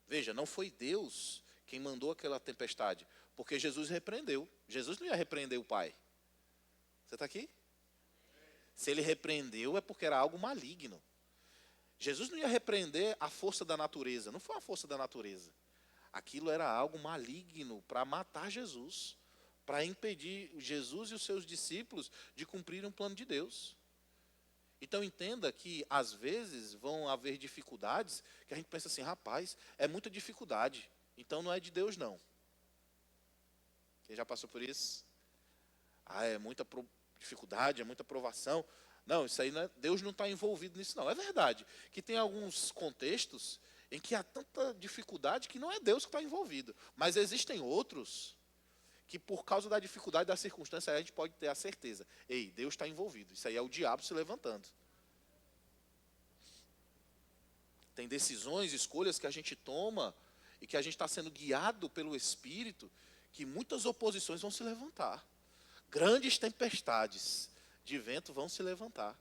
Veja, não foi Deus quem mandou aquela tempestade, porque Jesus repreendeu. Jesus não ia repreender o Pai. Você está aqui? Se ele repreendeu é porque era algo maligno. Jesus não ia repreender a força da natureza, não foi a força da natureza. Aquilo era algo maligno para matar Jesus, para impedir Jesus e os seus discípulos de cumprirem um plano de Deus. Então entenda que às vezes vão haver dificuldades que a gente pensa assim, rapaz, é muita dificuldade, então não é de Deus não. Quem já passou por isso? É muita dificuldade, é muita provação. Não, isso aí não é, Deus não está envolvido nisso não. É verdade que tem alguns contextos em que há tanta dificuldade que não é Deus que está envolvido. Mas existem outros que por causa da dificuldade da circunstância a gente pode ter a certeza. Ei, Deus está envolvido. Isso aí é o diabo se levantando. Tem decisões, escolhas que a gente toma e que a gente está sendo guiado pelo Espírito, que muitas oposições vão se levantar. Grandes tempestades de vento vão se levantar.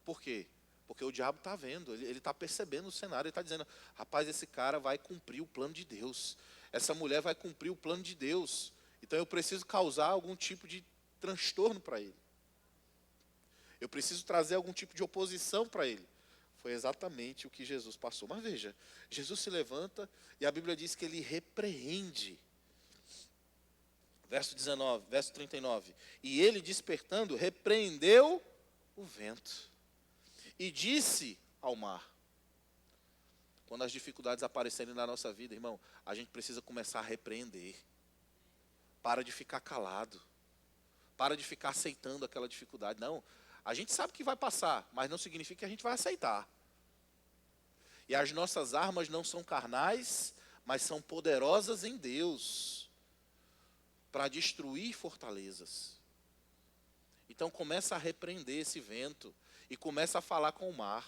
Por quê? Porque o diabo está vendo, ele está percebendo o cenário, ele está dizendo, rapaz, esse cara vai cumprir o plano de Deus. Essa mulher vai cumprir o plano de Deus. Então eu preciso causar algum tipo de transtorno para ele. Eu preciso trazer algum tipo de oposição para ele. Foi exatamente o que Jesus passou. Mas veja, Jesus se levanta e a Bíblia diz que ele repreende. Verso 19, verso 39. E ele, despertando, repreendeu o vento e disse ao mar. Quando as dificuldades aparecerem na nossa vida, irmão, a gente precisa começar a repreender. Para de ficar calado. Para de ficar aceitando aquela dificuldade. Não, a gente sabe que vai passar, mas não significa que a gente vai aceitar. E as nossas armas não são carnais, mas são poderosas em Deus para destruir fortalezas. Então começa a repreender esse vento e começa a falar com o mar.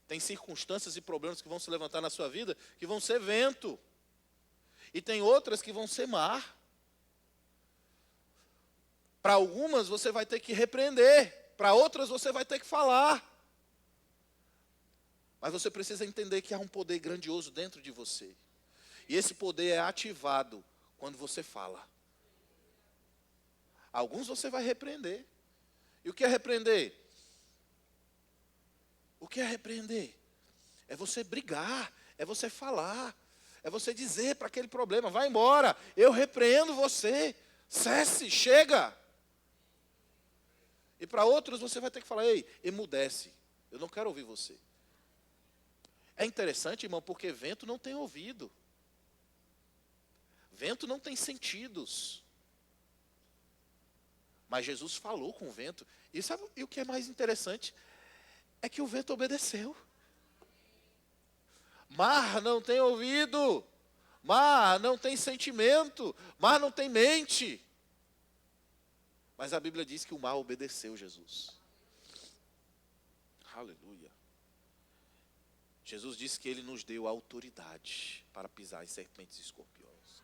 Tem circunstâncias e problemas que vão se levantar na sua vida que vão ser vento. E tem outras que vão ser mar. Para algumas você vai ter que repreender, para outras você vai ter que falar. Mas você precisa entender que há um poder grandioso dentro de você. E esse poder é ativado quando você fala. Alguns você vai repreender. E o que é repreender? O que é repreender? É você brigar, é você falar, é você dizer para aquele problema, vai embora, eu repreendo você, cesse, chega. E para outros você vai ter que falar, ei, emudece, eu não quero ouvir você. É interessante, irmão, porque vento não tem ouvido. Vento não tem sentidos. Mas Jesus falou com o vento. E sabe o que é mais interessante? É que o vento obedeceu. Mar não tem ouvido. Mar não tem sentimento. Mar não tem mente. Mas a Bíblia diz que o mar obedeceu Jesus. Aleluia. Jesus disse que ele nos deu autoridade para pisar em serpentes e escorpiões.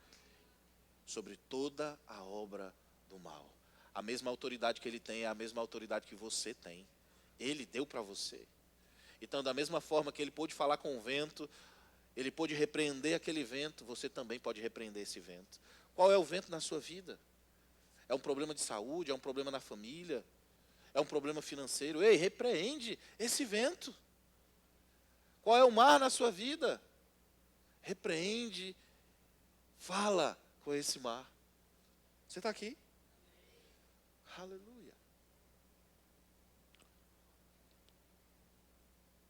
Sobre toda a obra do mal. A mesma autoridade que ele tem é a mesma autoridade que você tem. Ele deu para você. Então, da mesma forma que ele pôde falar com o vento, ele pôde repreender aquele vento, você também pode repreender esse vento. Qual é o vento na sua vida? É um problema de saúde? É um problema na família? É um problema financeiro? Ei, repreende esse vento. Qual é o mar na sua vida? Repreende, fala com esse mar. Você está aqui? Aleluia.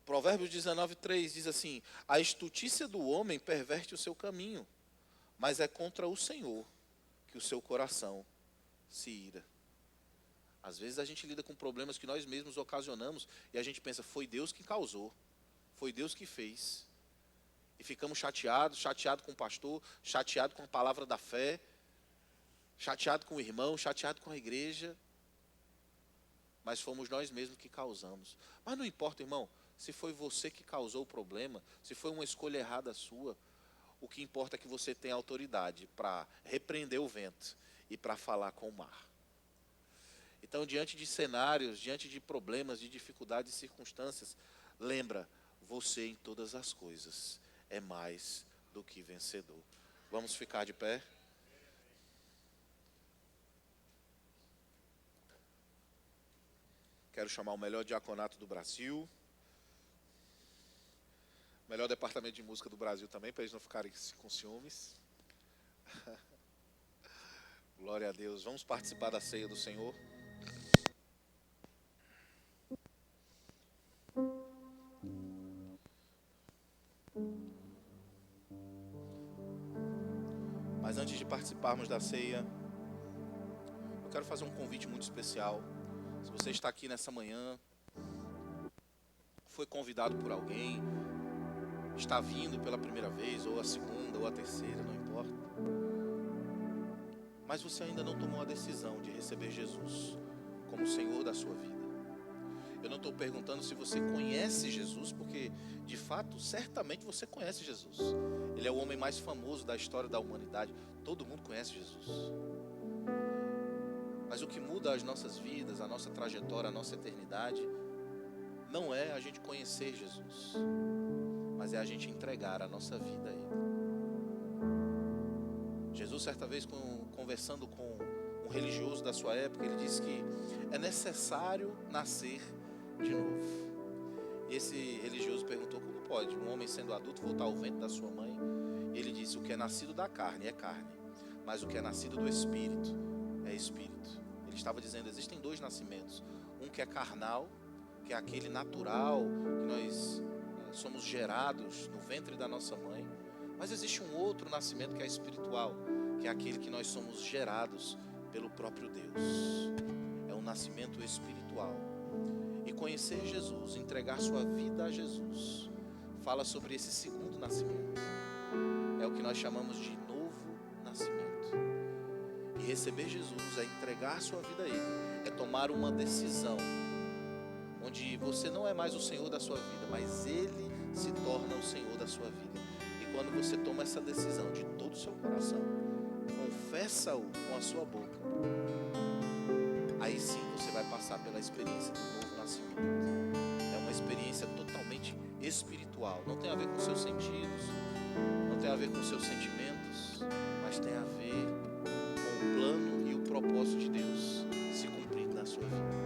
Provérbios 19:3 diz assim: a estultícia do homem perverte o seu caminho, mas é contra o Senhor que o seu coração se ira. Às vezes a gente lida com problemas que nós mesmos ocasionamos e a gente pensa, foi Deus que causou, foi Deus que fez. E ficamos chateados com o pastor, chateado com a palavra da fé, chateado com o irmão, chateado com a igreja. Mas fomos nós mesmos que causamos. Mas não importa, irmão, se foi você que causou o problema, se foi uma escolha errada sua, o que importa é que você tem autoridade para repreender o vento e para falar com o mar. Então, diante de cenários, diante de problemas, de dificuldades e circunstâncias, lembra, você em todas as coisas é mais do que vencedor. Vamos ficar de pé? Quero chamar o melhor diaconato do Brasil, o melhor departamento de música do Brasil também, para eles não ficarem com ciúmes. Glória a Deus. Vamos participar da ceia do Senhor. Mas antes de participarmos da ceia, eu quero fazer um convite muito especial. Se você está aqui nessa manhã, foi convidado por alguém, está vindo pela primeira vez, ou a segunda, ou a terceira, não importa. Mas você ainda não tomou a decisão de receber Jesus como Senhor da sua vida. Eu não estou perguntando se você conhece Jesus, porque, de fato, certamente você conhece Jesus. Ele é o homem mais famoso da história da humanidade. Todo mundo conhece Jesus. Mas o que muda as nossas vidas, a nossa trajetória, a nossa eternidade, não é a gente conhecer Jesus, mas é a gente entregar a nossa vida a Ele. Jesus, certa vez, conversando com um religioso da sua época, ele disse que é necessário nascer de novo. E esse religioso perguntou, como pode um homem sendo adulto voltar ao ventre da sua mãe? E ele disse, o que é nascido da carne é carne, mas o que é nascido do Espírito é Espírito. Ele estava dizendo, existem dois nascimentos, um que é carnal, que é aquele natural, que nós somos gerados no ventre da nossa mãe, mas existe um outro nascimento que é espiritual, que é aquele que nós somos gerados pelo próprio Deus. É um nascimento espiritual. E conhecer Jesus, entregar sua vida a Jesus, fala sobre esse segundo nascimento. É o que nós chamamos de novo nascimento. E receber Jesus é entregar sua vida a Ele, é tomar uma decisão, onde você não é mais o Senhor da sua vida, mas Ele se torna o Senhor da sua vida. E quando você toma essa decisão de todo o seu coração, confessa-o com a sua boca, aí sim você vai passar pela experiência do novo nascimento. É uma experiência totalmente espiritual, não tem a ver com seus sentidos, não tem a ver com seus sentimentos, mas tem a ver com o plano e o propósito de Deus se cumprindo na sua vida.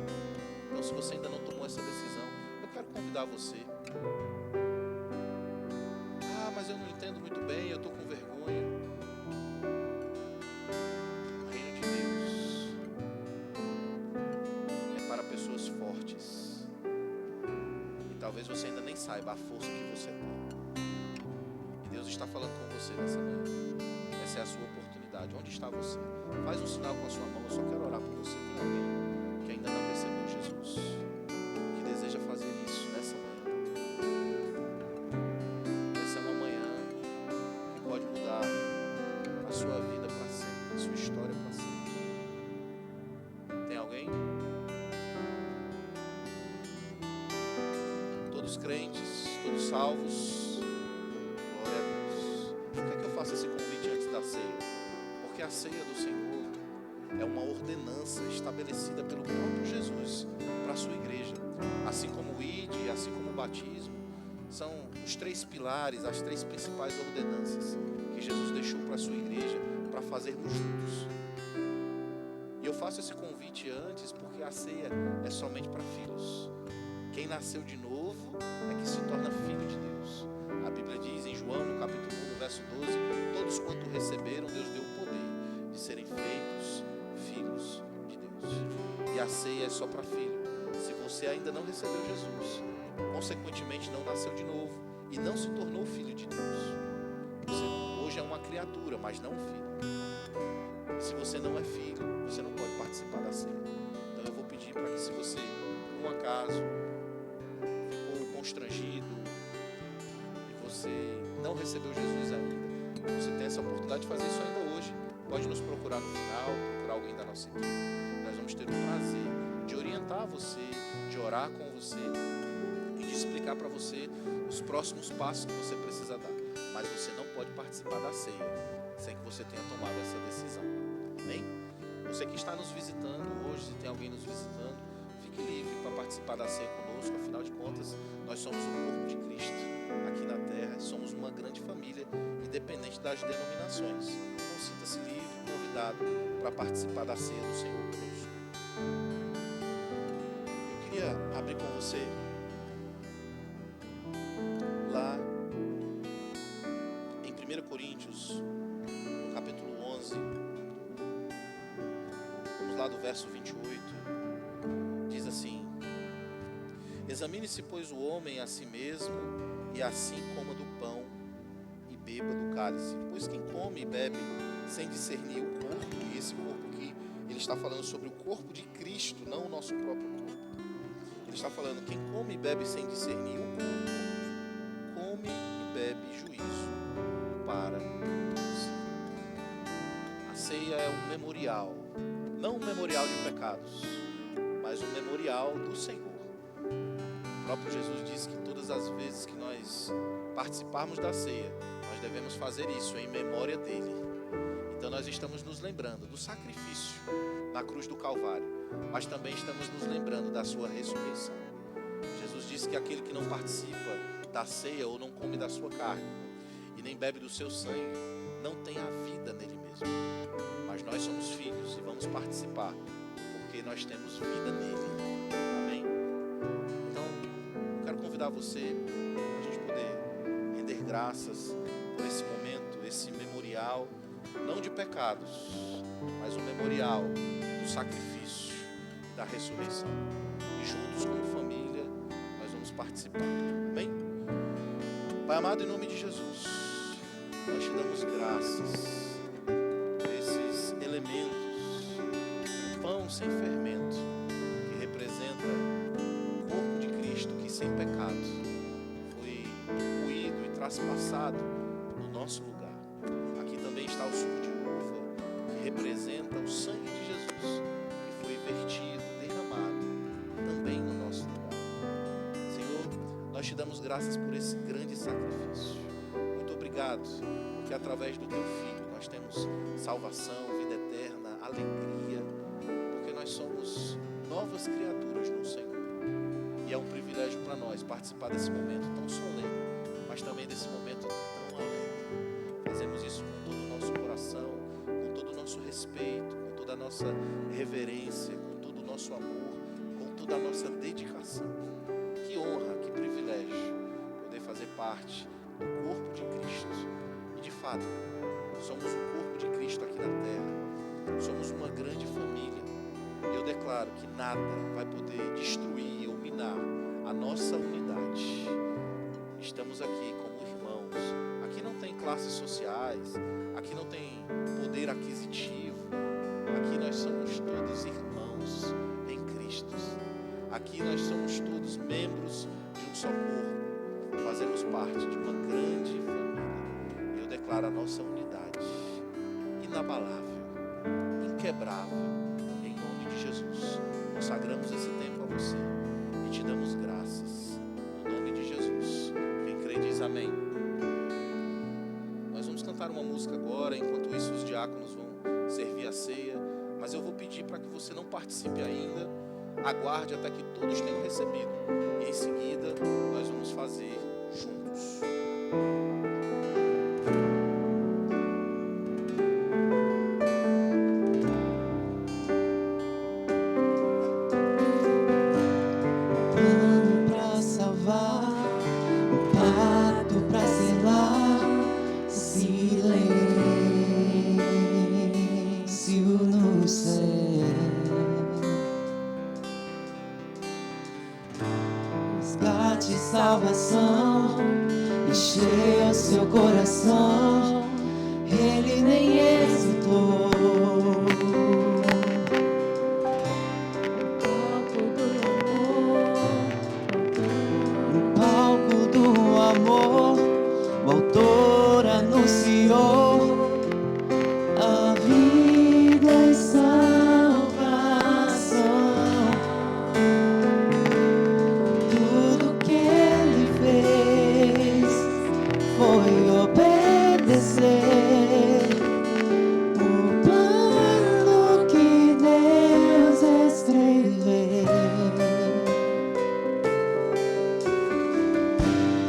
Então, se você ainda não tomou essa decisão, eu quero convidar você. Ah, mas eu não entendo muito bem, eu estou com vergonha. O reino de Deus é para pessoas fortes. E talvez você ainda nem saiba a força que você tem. E Deus está falando com você nessa manhã. Essa é a sua oportunidade. Onde está você? Faz um sinal com a sua mão. Eu só quero orar por você. Tem alguém que ainda não recebeu Jesus, que deseja fazer isso nessa manhã? Essa é uma manhã que pode mudar a sua vida para sempre, a sua história para sempre. Tem alguém? Todos crentes, todos salvos. Glória a Deus. Por que é que eu faço esse convite antes da ceia? Porque a ceia do Senhor é uma ordenança estabelecida pelo próprio Jesus para a sua igreja. Assim como o ID, assim como o batismo, são os 3 pilares, as 3 principais ordenanças que Jesus deixou para a sua igreja, para fazermos juntos. E eu faço esse convite antes porque a ceia é somente para filhos. Quem nasceu de novo é que se torna filho de Deus. A Bíblia diz em João, no capítulo 1, no verso 12, todos quanto receberam, Deus deu o poder de serem feitos filhos de Deus. E a ceia é só para filho. Se você ainda não recebeu Jesus, consequentemente não nasceu de novo e não se tornou filho de Deus, você hoje é uma criatura, mas não um filho. Se você não é filho, você não pode participar da ceia. Então eu vou pedir para que, se você, por um acaso, ficou constrangido e você não recebeu Jesus ainda, você tem essa oportunidade de fazer isso ainda hoje. Pode nos procurar no final, procurar alguém da nossa equipe. Nós vamos ter o prazer de orientar você, de orar com você e de explicar para você os próximos passos que você precisa dar. Mas você não pode participar da ceia sem que você tenha tomado essa decisão. Amém? Você que está nos visitando hoje, se tem alguém nos visitando, fique livre para participar da ceia conosco. Afinal de contas, nós somos o corpo de Cristo aqui na terra. Somos uma grande família, independente das denominações. Então sinta-se livre, convidado para participar da ceia do Senhor conosco. Eu queria abrir com você lá em 1 Coríntios, no capítulo 11, vamos lá do verso 28, diz assim: examine-se, pois, o homem a si mesmo, e assim coma do pão e beba do cálice. Pois quem come e bebe sem discernir o corpo, e esse corpo aqui, ele está falando sobre o corpo de Cristo, não o nosso próprio corpo. Ele está falando, quem come e bebe sem discernir o corpo, come e bebe juízo para si. A ceia é um memorial, não um memorial de pecados, mas um memorial do Senhor. O próprio Jesus disse que todas as vezes que nós participarmos da ceia, nós devemos fazer isso em memória dele. Então nós estamos nos lembrando do sacrifício na cruz do Calvário, mas também estamos nos lembrando da sua ressurreição. Jesus disse que aquele que não participa da ceia ou não come da sua carne e nem bebe do seu sangue, não tem a vida nele mesmo. Mas nós somos filhos e vamos participar porque nós temos vida nele. Amém? Então, eu quero convidar você para a gente poder render graças por esse momento, esse memorial, não de pecados, mas um memorial do sacrifício, da ressurreição. E juntos, como família, nós vamos participar. Amém? Pai amado, em nome de Jesus, nós te damos graças por esses elementos, o pão sem fermento, que representa o corpo de Cristo, que sem pecado foi moído e traspassado no nosso lugar. Aqui também está o suco de uva, que representa o sangue de Jesus, que foi vertido, derramado também no nosso lugar. Senhor, nós te damos graças por esse grande sacrifício. Muito obrigado, porque através do teu Filho nós temos salvação, vida eterna, alegria, porque nós somos novas criaturas no Senhor. E é um privilégio para nós participar desse momento tão solene, mas também desse momento tão alegre. Fazemos isso com todo o nosso coração, com todo o nosso respeito, com toda a nossa reverência, com todo o nosso amor, com toda a nossa dedicação. Que honra, que privilégio poder fazer parte do corpo de Cristo. E de fato, somos o corpo de Cristo aqui na terra. Somos uma grande família. E eu declaro que nada vai poder destruir ou minar a nossa unidade. Estamos aqui como irmãos. Aqui não tem classes sociais. Aqui não tem poder aquisitivo. Aqui nós somos todos irmãos em Cristo. Aqui nós somos todos membros de um só corpo. Fazemos parte de uma grande família. Eu declaro a nossa unidade inabalável, inquebrável, em nome de Jesus. Consagramos esse tempo a você e te damos graças, no nome de Jesus. Quem crê diz amém. Nós vamos cantar uma música agora, enquanto isso os diáconos vão servir a ceia, Mas eu vou pedir para que você não participe ainda. Aguarde até que todos tenham recebido. E em seguida nós vamos fazer juntos. Plano pra salvar, um pacto pra selar, silêncio no céu. Resgate e salvação, encheu seu coração, ele nem hesitou. No palco do amor, o autor anunciou a vida e salvação. Tudo que ele fez foi obedecer o plano que Deus escreveu.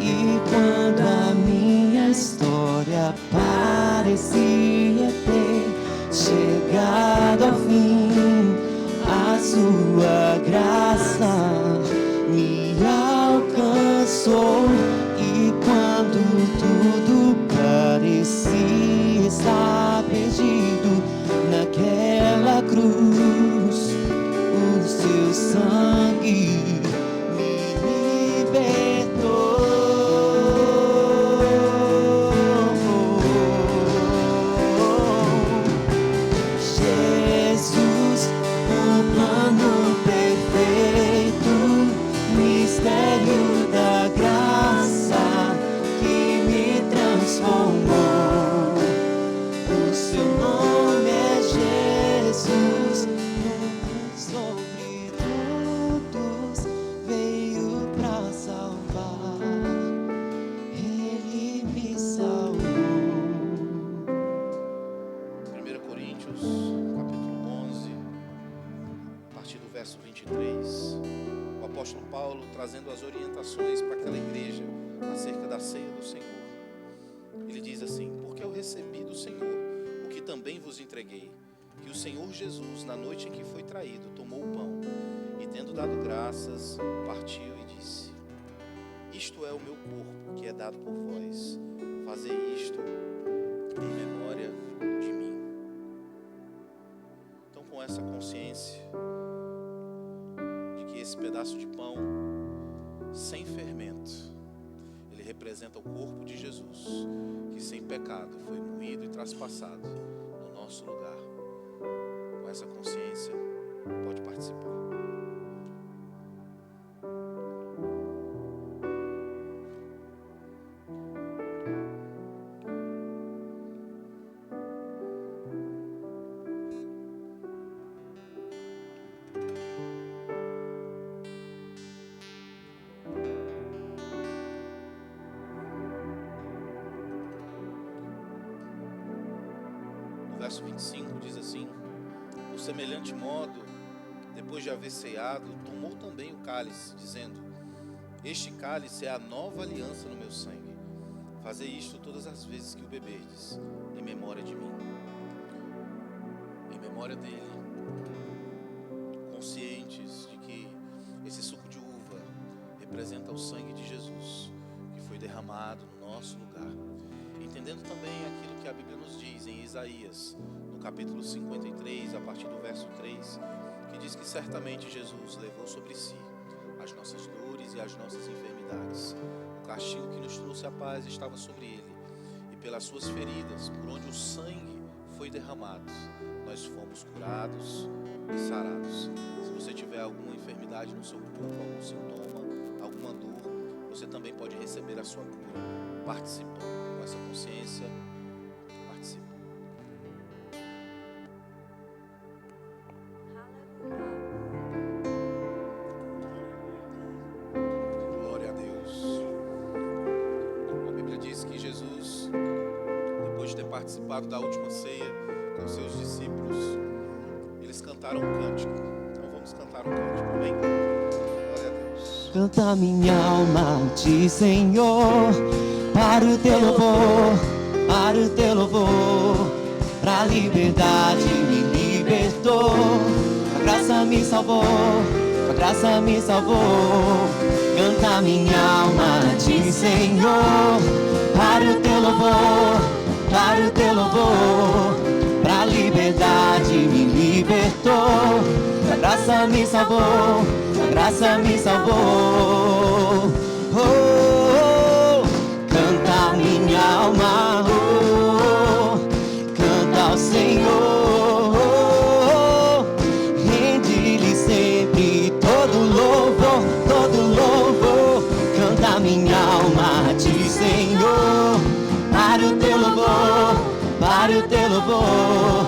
E quando a minha história parecia ter chegado ao fim, a sua graça me alcançou. E quando tudo parecia estar perdido naquela cruz, o seu sangue me libertou. Jesus, o plano perfeito, mistério da graça que me transformou. O seu nome é Jesus, sobre todos veio pra salvar, ele me salvou. 1 Coríntios, capítulo 11, a partir do verso 23, o apóstolo Paulo trazendo as orientações para aquela igreja acerca da ceia do Senhor. Ele diz assim: porque eu recebi do Senhor o que também vos entreguei, que o Senhor Jesus, na noite em que foi traído, tomou o pão e, tendo dado graças, partiu e disse: isto é o meu corpo, que é dado por vós, fazei isto em memória de mim. Então, com essa consciência de que esse pedaço de pão sem fermento, ele representa o corpo de Jesus, que sem pecado foi moído e traspassado no nosso lugar. Com essa consciência, pode participar. No verso 25 diz assim: por semelhante modo, depois de haver ceado, tomou também o cálice, dizendo: este cálice é a nova aliança no meu sangue. Fazei isto todas as vezes que o beberdes, em memória de mim. Em memória dele, conscientes de que esse suco de uva representa o sangue de Jesus, que foi derramado no nosso lugar. Entendendo também aquilo que a Bíblia nos diz em Isaías, no capítulo 53, a partir do verso 3, que diz que certamente Jesus levou sobre si as nossas dores e as nossas enfermidades. O castigo que nos trouxe a paz estava sobre ele, e pelas suas feridas, por onde o sangue foi derramado, nós fomos curados e sarados. Se você tiver alguma enfermidade no seu corpo, algum sintoma, alguma dor, você também pode receber a sua cura participando. Com essa consciência, participe. Glória a Deus. A Bíblia diz que Jesus, depois de ter participado da última ceia com seus discípulos, ele eles cantaram um cântico. Então vamos cantar um cântico, amém? Glória a Deus. Canta minha alma a ti, Senhor, para o teu louvor, para o teu louvor. Pra liberdade me libertou, a graça me salvou, a graça me salvou. Canta minha alma a ti, Senhor, para o teu louvor, para o teu louvor. Pra liberdade me libertou, a graça me salvou, a graça me salvou. Oh, oh, oh. Canta minha alma, oh, canta ao Senhor, oh, rende-lhe sempre todo louvor, todo louvor. Canta minha alma a ti, Senhor, para o teu louvor, para o teu louvor.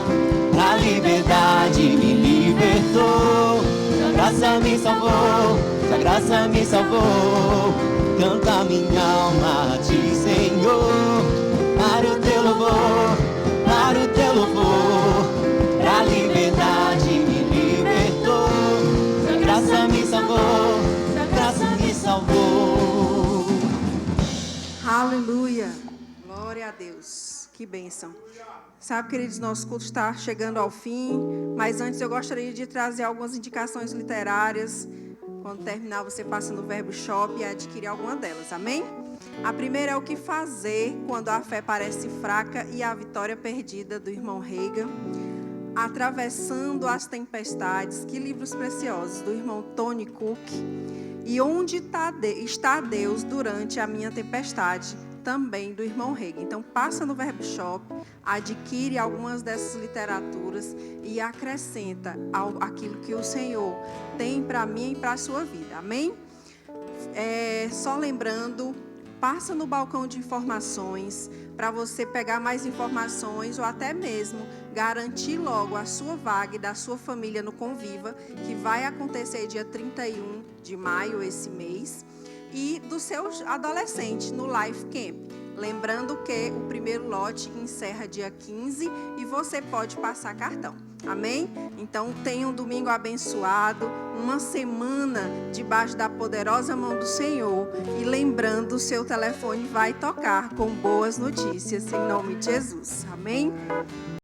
Pra liberdade me libertou, a graça me salvou, a graça me salvou. Canta minha alma a ti, Senhor, para o teu louvor, para o teu louvor. Pra liberdade me libertou, a graça me salvou, a graça me salvou. Aleluia. Glória a Deus. Que bênção. Sabe, queridos, nosso culto está chegando ao fim, mas antes eu gostaria de trazer algumas indicações literárias. Quando terminar, você passa no Verbo Shop e adquire alguma delas, amém? A primeira é O que fazer quando a fé parece fraca e a vitória perdida, do irmão Reagan. Atravessando as tempestades, que livros preciosos, do irmão Tony Cook. E Onde está Deus durante a minha tempestade, também do irmão Reagan. Então passa no Verbo Shop, adquire algumas dessas literaturas e acrescenta aquilo que o Senhor tem para mim e para a sua vida, amém? Só lembrando, passa no balcão de informações para você pegar mais informações ou até mesmo garantir logo a sua vaga e da sua família no Conviva, que vai acontecer dia 31 de maio esse mês. E do seu adolescente no Life Camp. Lembrando que o primeiro lote encerra dia 15 e você pode passar cartão. Amém? Então tenha um domingo abençoado, uma semana debaixo da poderosa mão do Senhor. E lembrando, o seu telefone vai tocar com boas notícias em nome de Jesus. Amém?